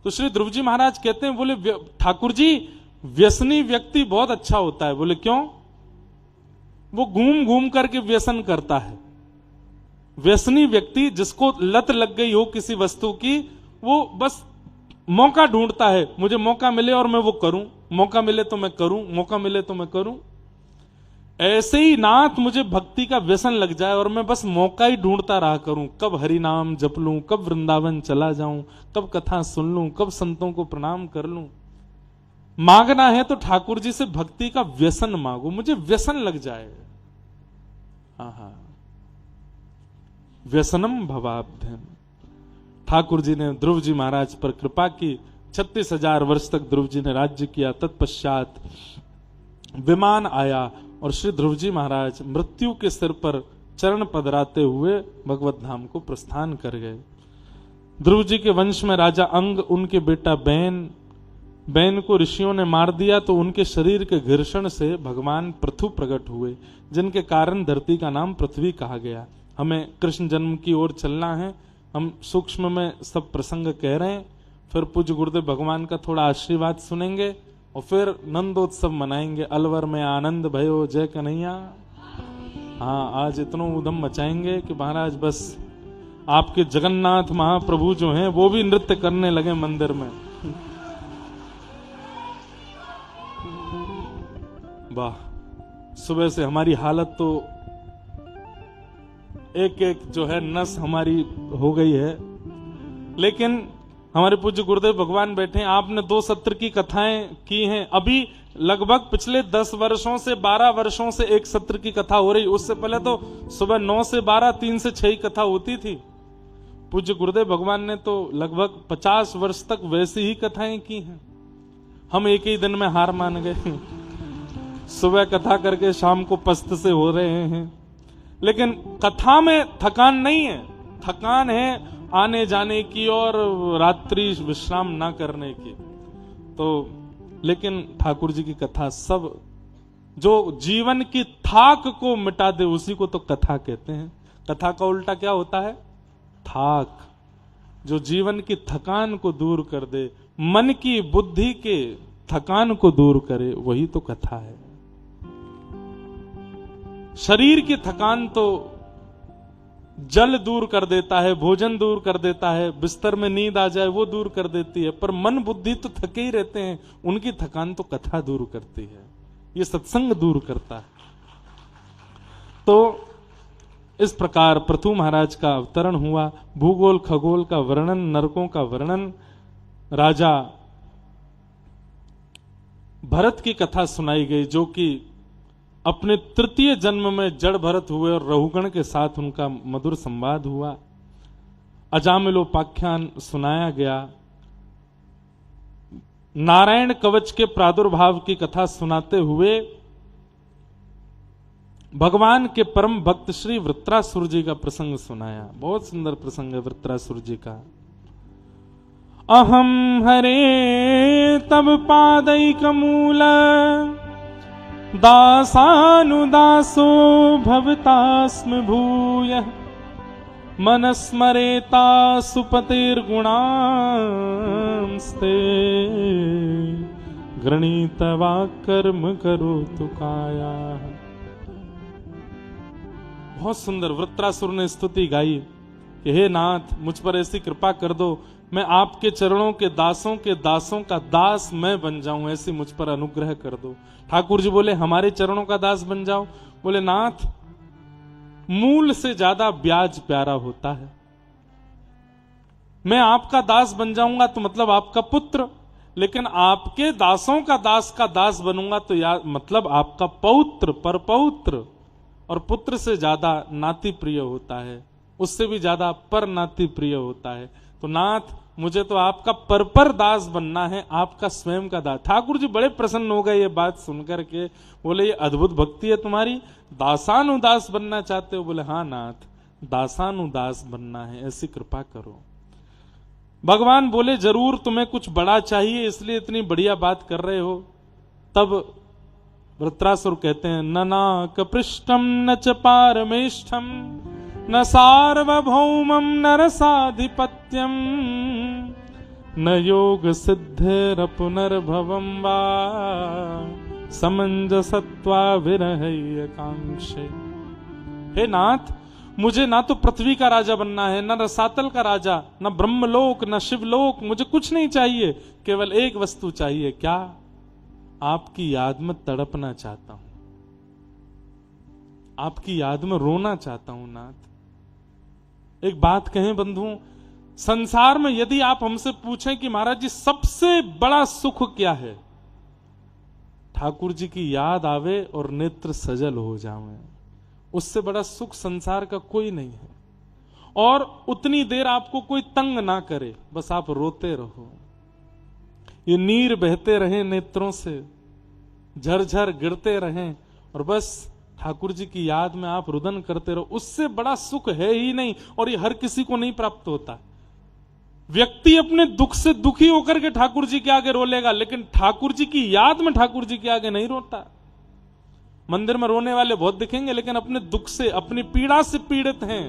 तो श्री ध्रुव जी महाराज कहते हैं, बोले ठाकुर जी व्यसनी व्यक्ति बहुत अच्छा होता है। बोले क्यों? वो घूम घूम करके व्यसन करता है। व्यसनी व्यक्ति जिसको लत लग गई हो किसी वस्तु की, वो बस मौका ढूंढता है, मुझे मौका मिले और मैं वो करूं, मौका मिले तो मैं करूं, मौका मिले तो मैं करूं। ऐसे ही नाथ मुझे भक्ति का व्यसन लग जाए और मैं बस मौका ही ढूंढता रहा करूं, कब हरि नाम जप लूं, कब वृंदावन चला जाऊं, कब कथा सुन लूं, कब संतों को प्रणाम कर लूं। मांगना है तो ठाकुर जी से भक्ति का व्यसन मांगो, मुझे व्यसन लग जाए। हाँ, व्यसनम भवाब्धम। ठाकुर जी ने ध्रुव जी महाराज पर कृपा की। 36,000 वर्ष तक ध्रुव जी ने राज्य किया। तत्पश्चात विमान आया और श्री ध्रुव जी महाराज मृत्यु के सिर पर चरण पधराते हुए भगवत धाम को प्रस्थान कर गए। ध्रुव जी के वंश में राजा अंग, उनके बेटा बैन को ऋषियों ने मार दिया, तो उनके शरीर के घर्षण से भगवान पृथु प्रकट हुए, जिनके कारण धरती का नाम पृथ्वी कहा गया। हमें कृष्ण जन्म की ओर चलना है। हम सूक्ष्म में सब प्रसंग कह रहे हैं, फिर पूज्य गुरुदेव भगवान का थोड़ा आशीर्वाद सुनेंगे और फिर नंदोत्सव मनाएंगे। अलवर में आनंद भयो जय कन्हैया। हाँ, आज इतना उधम मचाएंगे कि महाराज बस आपके जगन्नाथ महाप्रभु जो हैं वो भी नृत्य करने लगे मंदिर में। वाह, सुबह से हमारी हालत तो एक एक जो है नस हमारी हो गई है, लेकिन हमारे पूज्य गुरुदेव भगवान बैठे हैं। आपने 2 सत्र की कथाएं की हैं। अभी लगभग पिछले 10 वर्षों से 12 वर्षों से एक सत्र की कथा हो रही। उससे पहले तो सुबह 9 से 12, 3 से 6 कथा होती थी। पूज्य गुरुदेव भगवान ने तो लगभग 50 वर्ष तक वैसी ही कथाएं की हैं। हम एक ही दिन में हार मान गए। सुबह कथा करके शाम को पस्त से हो रहे हैं। लेकिन कथा में थकान नहीं है, थकान है आने जाने की और रात्रि विश्राम ना करने की। तो लेकिन ठाकुर जी की कथा सब जो जीवन की थाक को मिटा दे उसी को तो कथा कहते हैं। कथा का उल्टा क्या होता है? थाक। जो जीवन की थकान को दूर कर दे, मन की बुद्धि के थकान को दूर करे, वही तो कथा है। शरीर की थकान तो जल दूर कर देता है, भोजन दूर कर देता है, बिस्तर में नींद आ जाए वो दूर कर देती है, पर मन बुद्धि तो थके ही रहते हैं। उनकी थकान तो कथा दूर करती है, ये सत्संग दूर करता है। तो इस प्रकार पृथु महाराज का अवतरण हुआ। भूगोल खगोल का वर्णन, नरकों का वर्णन, राजा भरत की कथा सुनाई गई, जो कि अपने 3य जन्म में जड़ भरत हुए और रहुगण के साथ उनका मधुर संवाद हुआ। अजामिलोपाख्यान सुनाया गया। नारायण कवच के प्रादुर्भाव की कथा सुनाते हुए भगवान के परम भक्त श्री वृत्रासुर जी का प्रसंग सुनाया। बहुत सुंदर प्रसंग है वृत्रासुर जी का। अहम हरे तब पादैकमूल दासानुदासो भवतास्म भूयः मनस्मरेता सुपतिर्गुणांस्ते गृणीतवा कर्म करोतु काया। बहुत सुंदर वृत्रासुर ने स्तुति गाई कि हे नाथ, मुझ पर ऐसी कृपा कर दो, मैं आपके चरणों के दासों का दास मैं बन जाऊं, ऐसी मुझ पर अनुग्रह कर दो। ठाकुर जी बोले हमारे चरणों का दास बन जाओ। बोले नाथ, मूल से ज्यादा ब्याज प्यारा होता है। मैं आपका दास बन जाऊंगा तो मतलब आपका पुत्र, लेकिन आपके दासों का दास बनूंगा तो मतलब आपका पौत्र, परपौत्र। और पुत्र से ज्यादा नाती प्रिय होता है, उससे भी ज्यादा पर नाती प्रिय होता है। तो नाथ, मुझे तो आपका पर दास बनना है, आपका स्वयं का दास। ठाकुर जी बड़े प्रसन्न हो गए ये बात सुनकर के। बोले ये अद्भुत भक्ति है तुम्हारी, दासानुदास बनना चाहते हो? बोले हाँ नाथ, दासानुदास बनना है, ऐसी कृपा करो। भगवान बोले जरूर तुम्हें कुछ बड़ा चाहिए, इसलिए इतनी बढ़िया बात कर रहे हो। तब वृत्रासुर कहते हैं न नाक पृष्ठम न च पारमेष्ठम न सार्वभौमम न रसाधिपत्यम न योग सिद्धिर पुनर्भवं वा समंजसत्वा विरहय कांक्षे। हे नाथ, मुझे ना तो पृथ्वी का राजा बनना है, न रसातल का राजा, न ब्रह्मलोक, न शिवलोक, मुझे कुछ नहीं चाहिए। केवल एक वस्तु चाहिए। क्या? आपकी याद में तड़पना चाहता हूं, आपकी याद में रोना चाहता हूं नाथ। एक बात कहें बंधुओं, संसार में यदि आप हमसे पूछें कि महाराज जी सबसे बड़ा सुख क्या है, ठाकुर जी की याद आवे और नेत्र सजल हो जावे, उससे बड़ा सुख संसार का कोई नहीं है। और उतनी देर आपको कोई तंग ना करे, बस आप रोते रहो, ये नीर बहते रहे नेत्रों से, झरझर गिरते रहें, और बस ठाकुर जी की याद में आप रुदन करते रहो, उससे बड़ा सुख है ही नहीं। और ये हर किसी को नहीं प्राप्त होता। व्यक्ति अपने दुख से दुखी होकर के ठाकुर जी के आगे रो लेगा, लेकिन ठाकुर जी की याद में ठाकुर जी के आगे नहीं रोता। मंदिर में रोने वाले बहुत दिखेंगे, लेकिन अपने दुख से, अपनी पीड़ा से पीड़ित हैं।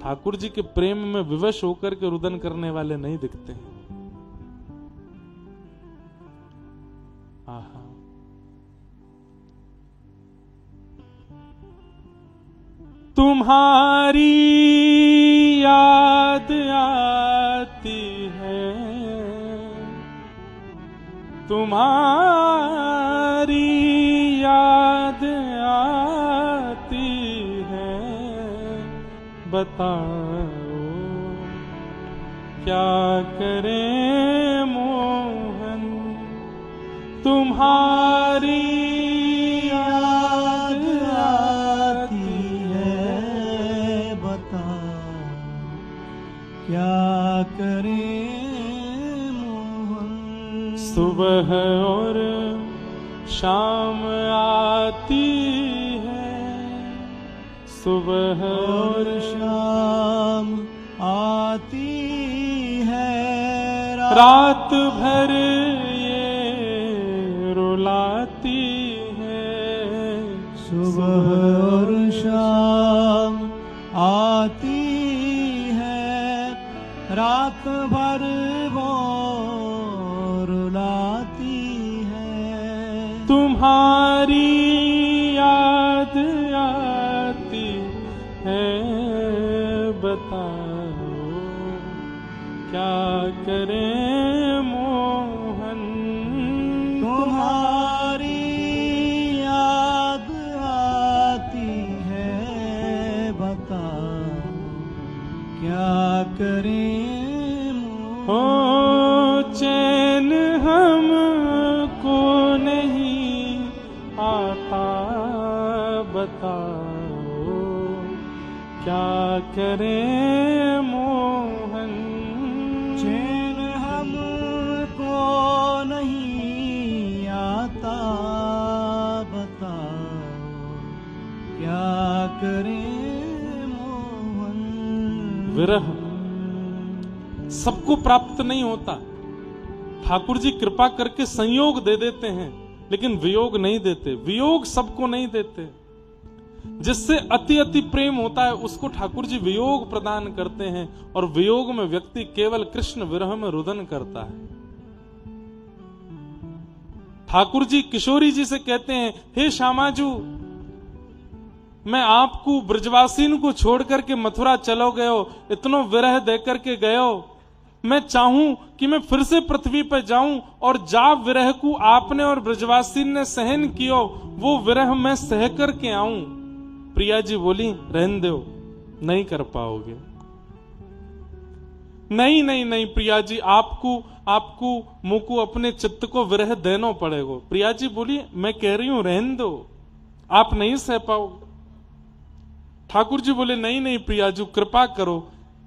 ठाकुर जी के प्रेम में विवश होकर के रुदन करने वाले नहीं दिखते हैं। आहा, तुम्हारी याद आती है, तुम्हारी याद आती है, बताओ क्या करें मोहन, तुम्हारी याद आती है, बताओ क्या करें मोहन। सुबह और शाम आती है, सुबह और शाम आती है, रात भर ये रुलाती है, सुबह और शाम आती है, रात भर वो रुलाती है, तुम्हारी याद आती है, बताओ क्या करें मोहन, तुम्हारी याद आती है, बताओ क्या करें मोहन। हो चैन हमको नहीं आता, बताओ क्या करें मोहन, चैन हमको नहीं आता, बताओ क्या करें मोहन। विरह सबको प्राप्त नहीं होता। ठाकुर जी कृपा करके संयोग दे देते हैं, लेकिन वियोग नहीं देते। वियोग सबको नहीं देते। जिससे अति अति प्रेम होता है उसको ठाकुर जी वियोग प्रदान करते हैं, और वियोग में व्यक्ति केवल कृष्ण विरह में रुदन करता है। ठाकुर जी किशोरी जी से कहते हैं, हे श्यामाजू, मैं आपको ब्रजवासीन को छोड़ करके मथुरा चलो गयो, इतनो विरह दे करके गयो, मैं चाहूं कि मैं फिर से पृथ्वी पर जाऊं और जा विरह को आपने और ब्रजवासीन ने सहन कियो, वो विरह मैं सह करके आऊं। प्रिया जी बोली, रहने दो, नहीं कर पाओगे। नहीं नहीं नहीं प्रिया जी, आपको मुझको अपने चित्त को विरह देना पड़ेगा। प्रिया जी बोली, मैं कह रही हूं रहने दो, आप नहीं सह पाओगे। ठाकुर जी बोले, नहीं नहीं प्रिया जी, कृपा करो,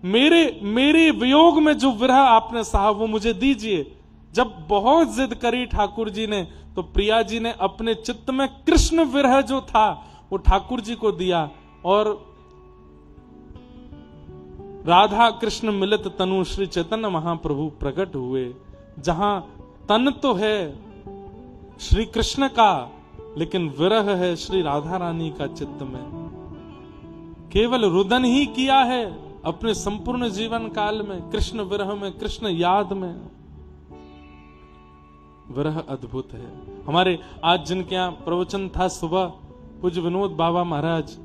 मेरे वियोग में जो विरह आपने सहा वो मुझे दीजिए। जब बहुत जिद करी ठाकुर जी ने, तो प्रिया जी ने अपने चित्त में कृष्ण विरह जो था वो ठाकुर जी को दिया, और राधा कृष्ण मिलित तनु श्री चैतन्य महाप्रभु प्रकट हुए। जहां तन तो है श्री कृष्ण का, लेकिन विरह है श्री राधा रानी का चित्त में। केवल रुदन ही किया है, अपने संपूर्ण जीवन काल में कृष्ण विरह में, कृष्ण याद में। विरह अद्भुत है। हमारे आज जिनके यहाँ प्रवचन था सुबह, पूज्य विनोद बाबा महाराज,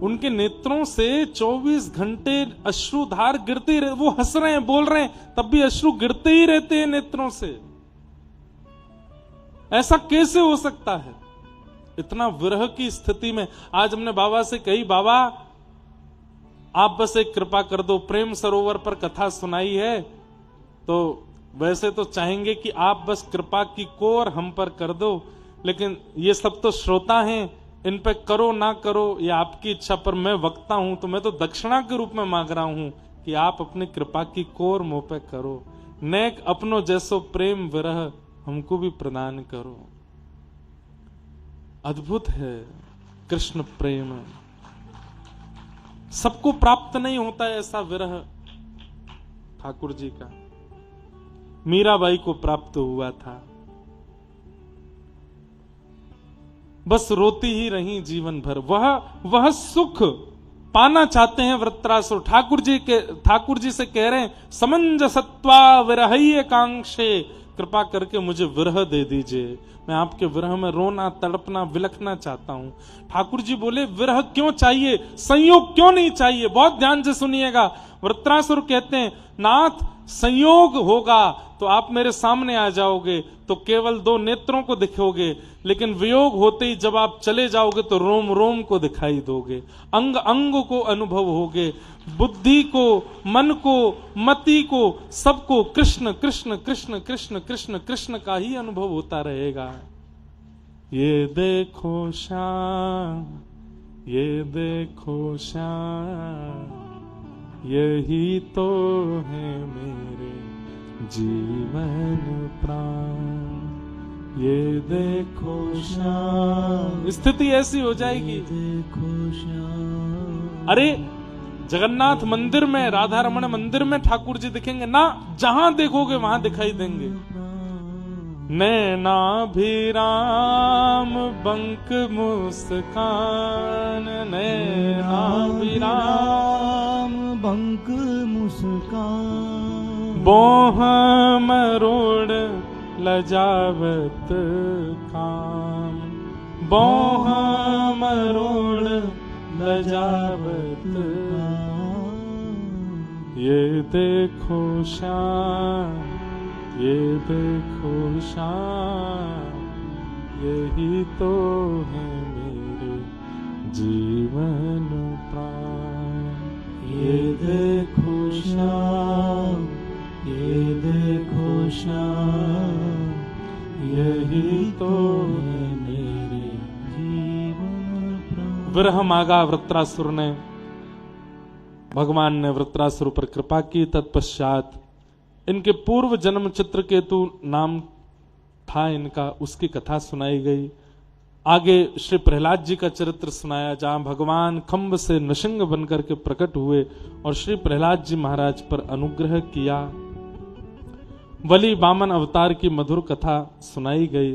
उनके नेत्रों से 24 घंटे अश्रुधार गिरते ही रहे। वो हंस रहे हैं, बोल रहे हैं, तब भी अश्रु गिरते ही रहते हैं नेत्रों से। ऐसा कैसे हो सकता है? इतना विरह की स्थिति में आज हमने बाबा से कही, बाबा आप बस एक कृपा कर दो, प्रेम सरोवर पर कथा सुनाई है तो वैसे तो चाहेंगे कि आप बस कृपा की कोर हम पर कर दो, लेकिन ये सब तो श्रोता हैं, इन पे करो ना करो ये आपकी इच्छा, पर मैं वक्ता हूं तो मैं तो दक्षिणा के रूप में मांग रहा हूं कि आप अपनी कृपा की कोर मुंह पे करो, नेक अपनो जैसो प्रेम विरह हमको भी प्रदान करो। अद्भुत है कृष्ण प्रेम, सबको प्राप्त नहीं होता है ऐसा विरह। ठाकुर जी का मीराबाई को प्राप्त हुआ था, बस रोती ही रही जीवन भर। वह सुख पाना चाहते हैं वृत्रासुर। ठाकुर जी से कह रहे हैं, समंजसत्वा विरहय कांक्षे, कृपा करके मुझे विरह दे दीजिए, मैं आपके विरह में रोना तड़पना विलखना चाहता हूं। ठाकुर जी बोले, विरह क्यों चाहिए, संयोग क्यों नहीं चाहिए? बहुत ध्यान से सुनिएगा। वृत्रासुर कहते हैं, नाथ संयोग होगा तो आप मेरे सामने आ जाओगे तो केवल 2 नेत्रों को दिखोगे, लेकिन वियोग होते ही जब आप चले जाओगे तो रोम रोम को दिखाई दोगे, अंग अंग को अनुभव होगे, बुद्धि को, मन को, मति को, सबको कृष्ण कृष्ण कृष्ण कृष्ण कृष्ण कृष्ण का ही अनुभव होता रहेगा। ये देखो श्याम, ये देखो श्याम, यही तो है मेरे जीवन प्राण, ये देखो श्याम। स्थिति ऐसी हो जाएगी। देखो श्याम। अरे जगन्नाथ मंदिर में, राधा रमण मंदिर में ठाकुर जी दिखेंगे ना, जहां देखोगे वहां दिखाई देंगे। नैनाभिराम बंक मुस्कान, नैनाभिराम बंक मुस्कान, बोह मरोड़ लजावत काम, बोह मरोड़ लजावत काम। ये देखो श्याम, ये देखो श्याम, यही तो है मेरे जीवन प्राण। ये देखो श्याम, ये देखो श्याम, यही तो है मेरे जीवन प्राण। विरह मांगा वृत्रासुर ने, भगवान ने वृत्रासुर पर कृपा की। तत्पश्चात इनके पूर्व जन्म चित्रकेतु नाम था इनका, उसकी कथा सुनाई गई। आगे श्री प्रहलाद जी का चरित्र सुनाया, जहां भगवान खम्भ से नृसिंह बनकर के प्रकट हुए और श्री प्रहलाद जी महाराज पर अनुग्रह किया। बलि वामन अवतार की मधुर कथा सुनाई गई।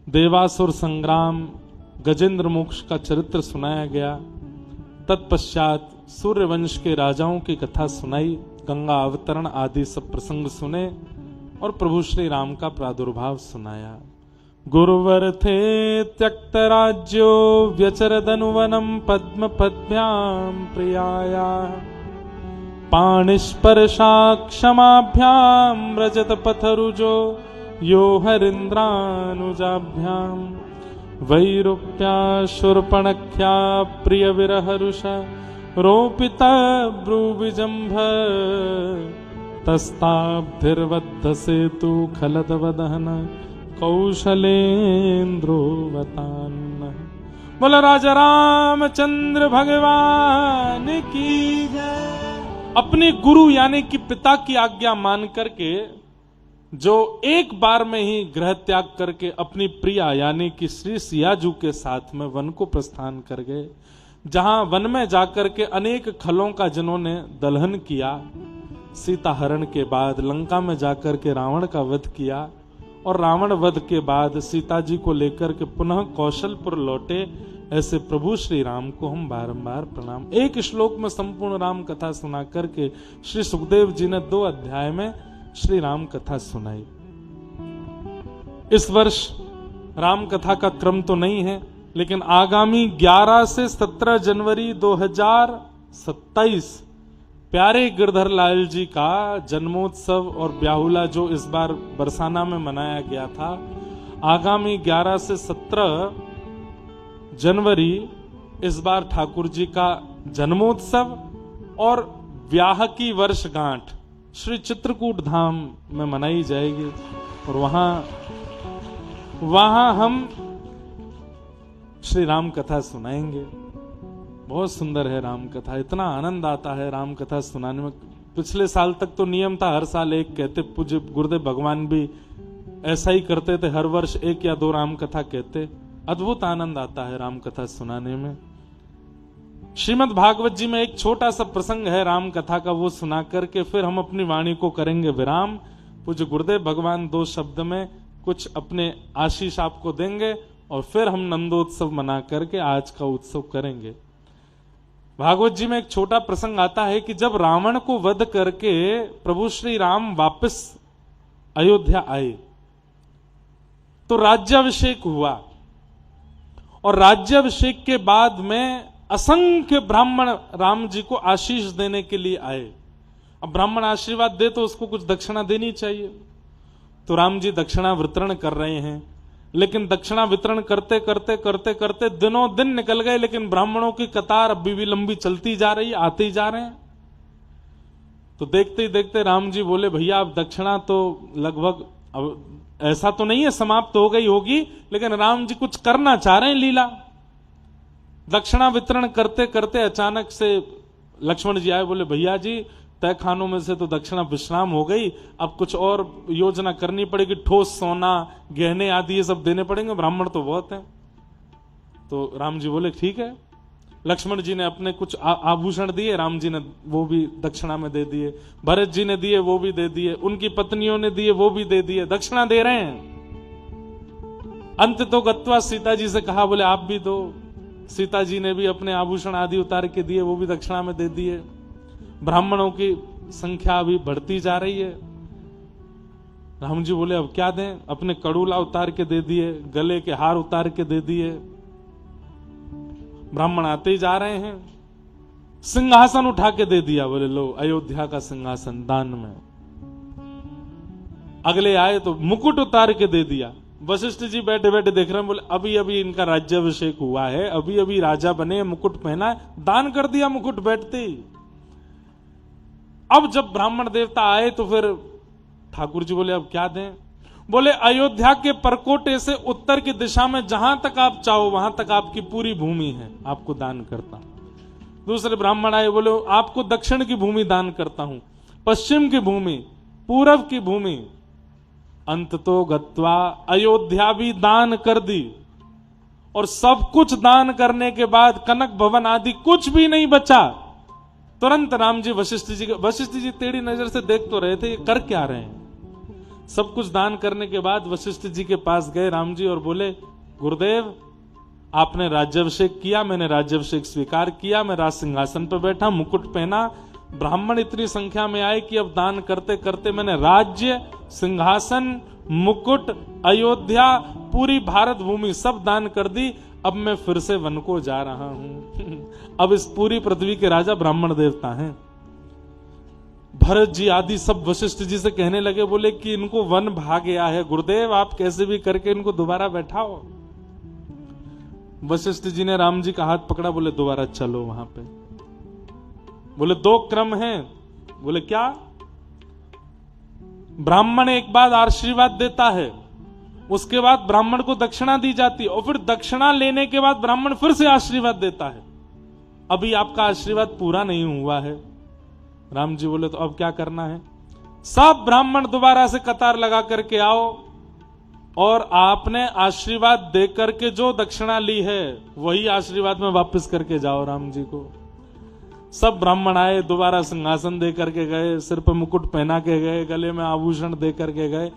देवासुर संग्राम, गजेंद्र मोक्ष का चरित्र सुनाया गया। तत्पश्चात सूर्यवंश के राजाओं की कथा सुनाई, गंगा अवतरण आदि सब प्रसंग सुने और प्रभु श्री राम का प्रादुर्भाव सुनाया। गुरुवर थे त्यक्त राज्यो व्यचरदनुवनम पद्म पद्भ्याम प्रियाया, पाणिस्पर्शा क्षमाभ्याम व्रजत पथरुजो यो हरिन्द्रानुजाभ्याम, वैरूप्या शूर्पणख्या प्रिय विरहरुष रोपिता ब्रूविजंभ, तस्ताब्धिर्वद्ध सेतु खलदवदहन कौशलेन्द्रोवतान्न। बोला राजा रामचंद्र भगवान की जय। अपने गुरु यानी कि पिता की आज्ञा मान करके जो एक बार में ही गृह त्याग करके अपनी प्रिया यानी कि श्री सियाजू के साथ में वन को प्रस्थान कर गए, जहां वन में जाकर के अनेक खलों का जिन्होंने दलहन किया, सीता हरण के बाद लंका में जाकर के रावण का वध किया और रावण वध के बाद सीता जी को लेकर के पुनः कौशलपुर लौटे। ऐसे प्रभु श्री राम को हम बारंबार प्रणाम। एक श्लोक में संपूर्ण राम कथा सुना करके श्री सुखदेव जी ने 2 अध्याय में श्री राम कथा सुनाई। इस वर्ष राम कथा का क्रम तो नहीं है, लेकिन आगामी 11 से 17 जनवरी 2027 प्यारे गिरधर लाल जी का जन्मोत्सव और ब्याहुला जो इस बार बरसाना में मनाया गया था, आगामी 11 से 17 जनवरी इस बार ठाकुर जी का जन्मोत्सव और ब्याह की वर्षगांठ श्री चित्रकूट धाम में मनाई जाएगी। और वहां हम श्री राम कथा सुनाएंगे। बहुत सुंदर है राम कथा, इतना आनंद आता है राम कथा सुनाने में। पिछले साल तक तो नियम था हर साल एक कहते, पूज्य गुरुदेव भगवान भी ऐसा ही करते थे, हर वर्ष 1 या 2 राम कथा कहते। अद्भुत आनंद आता है राम कथा सुनाने में। श्रीमद् भागवत जी में एक छोटा सा प्रसंग है राम कथा का, वो सुना करके फिर हम अपनी वाणी को करेंगे विराम। पूज्य गुरुदेव भगवान 2 शब्द में कुछ अपने आशीष आपको देंगे और फिर हम नंदोत्सव मना करके आज का उत्सव करेंगे। भागवत जी में एक छोटा प्रसंग आता है कि जब रावण को वध करके प्रभु श्री राम वापस अयोध्या आए तो राज्याभिषेक हुआ, और राज्याभिषेक के बाद में असंख्य ब्राह्मण राम जी को आशीष देने के लिए आए। अब ब्राह्मण आशीर्वाद दे तो उसको कुछ दक्षिणा देनी चाहिए, तो राम जी दक्षिणा वितरण कर रहे हैं। लेकिन दक्षिणा वितरण करते करते करते करते दिनों दिन निकल गए, लेकिन ब्राह्मणों की कतार अभी भी लंबी चलती जा रही, आते ही जा रहे हैं। तो देखते ही देखते राम जी बोले, भैया अब दक्षिणा तो लगभग, अब ऐसा तो नहीं है समाप्त हो गई होगी, लेकिन राम जी कुछ करना चाह रहे हैं लीला। दक्षिणा वितरण करते करते अचानक से लक्ष्मण जी आए, बोले भैया जी तय खानों में से तो दक्षिणा विश्राम हो गई, अब कुछ और योजना करनी पड़ेगी, ठोस सोना गहने आदि ये सब देने पड़ेंगे, ब्राह्मण तो बहुत हैं। तो राम जी बोले ठीक है। लक्ष्मण जी ने अपने कुछ आभूषण दिए, राम जी ने वो भी दक्षिणा में दे दिए, भरत जी ने दिए वो भी दे दिए, उनकी पत्नियों ने दिए वो भी दे दिए, दक्षिणा दे रहे हैं। अंत तो गत्वा सीता जी से कहा, बोले आप भी दो। सीता जी ने भी अपने आभूषण आदि उतार के दिए, वो भी दक्षिणा में दे दिए। ब्राह्मणों की संख्या अभी बढ़ती जा रही है। राम जी बोले अब क्या दें, अपने कड़ूला उतार के दे दिए, गले के हार उतार के दे दिए। ब्राह्मण आते ही जा रहे हैं। सिंहासन उठा के दे दिया, बोले लो अयोध्या का सिंहासन दान में। अगले आए तो मुकुट उतार के दे दिया। वशिष्ठ जी बैठे बैठे देख रहे हैं, बोले अभी अभी इनका राज्याभिषेक हुआ है, अभी अभी राजा बने, मुकुट पहना है, दान कर दिया मुकुट बैठते ही। अब जब ब्राह्मण देवता आए तो फिर ठाकुर जी बोले अब क्या दें। बोले अयोध्या के परकोटे से उत्तर की दिशा में जहां तक आप चाहो वहां तक आपकी पूरी भूमि है, आपको दान करता हूं। दूसरे ब्राह्मण आए, बोले आपको दक्षिण की भूमि दान करता हूं, पश्चिम की भूमि, पूरब की भूमि। अंत तो गत्वा अयोध्या भी दान कर दी, और सब कुछ दान करने के बाद कनक भवन आदि कुछ भी नहीं बचा। तुरंत राम जी वशिष्ठ जी टेढ़ी नजर से देख तो रहे थे, ये कर क्या रहे हैं। सब कुछ दान करने के बाद वशिष्ठ जी के पास गए राम जी और बोले गुरुदेव आपने राज्याभिषेक किया, मैंने राज्याभिषेक स्वीकार किया, मैं राज सिंहासन पर बैठा, मुकुट पहना, ब्राह्मण इतनी संख्या में आए कि अब दान करते करते मैंने राज्य, सिंहासन, मुकुट, अयोध्या, पूरी भारत भूमि सब दान कर दी। अब मैं फिर से वन को जा रहा हूं। अब इस पूरी पृथ्वी के राजा ब्राह्मण देवता हैं। भरत जी आदि सब वशिष्ठ जी से कहने लगे, बोले कि इनको वन भाग गया है गुरुदेव, आप कैसे भी करके इनको दोबारा बैठाओ। वशिष्ठ जी ने राम जी का हाथ पकड़ा, बोले दोबारा चलो वहां पे। बोले 2 क्रम हैं। बोले क्या? ब्राह्मण एक बार आशीर्वाद देता है, उसके बाद ब्राह्मण को दक्षिणा दी जाती है, और फिर दक्षिणा लेने के बाद ब्राह्मण फिर से आशीर्वाद देता है। अभी आपका आशीर्वाद पूरा नहीं हुआ है। राम जी बोले तो अब क्या करना है? सब ब्राह्मण दोबारा से कतार लगा करके आओ, और आपने आशीर्वाद दे करके जो दक्षिणा ली है वही आशीर्वाद में वापस करके जाओ राम जी को। सब ब्राह्मण आए, दोबारा सिंहासन दे करके गए, सिर पर मुकुट पहना के गए, गले में आभूषण दे करके गए।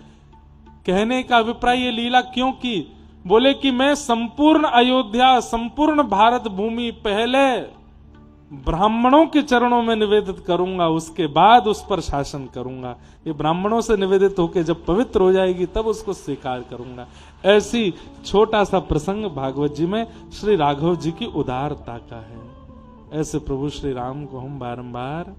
कहने का अभिप्राय ये लीला क्यों की? बोले कि मैं संपूर्ण अयोध्या, संपूर्ण भारत भूमि पहले ब्राह्मणों के चरणों में निवेदित करूंगा, उसके बाद उस पर शासन करूंगा। ये ब्राह्मणों से निवेदित होकर जब पवित्र हो जाएगी तब उसको स्वीकार करूंगा। ऐसी छोटा सा प्रसंग भागवत जी में श्री राघव जी की उदारता का है। ऐसे प्रभु श्री राम को हम बारंबार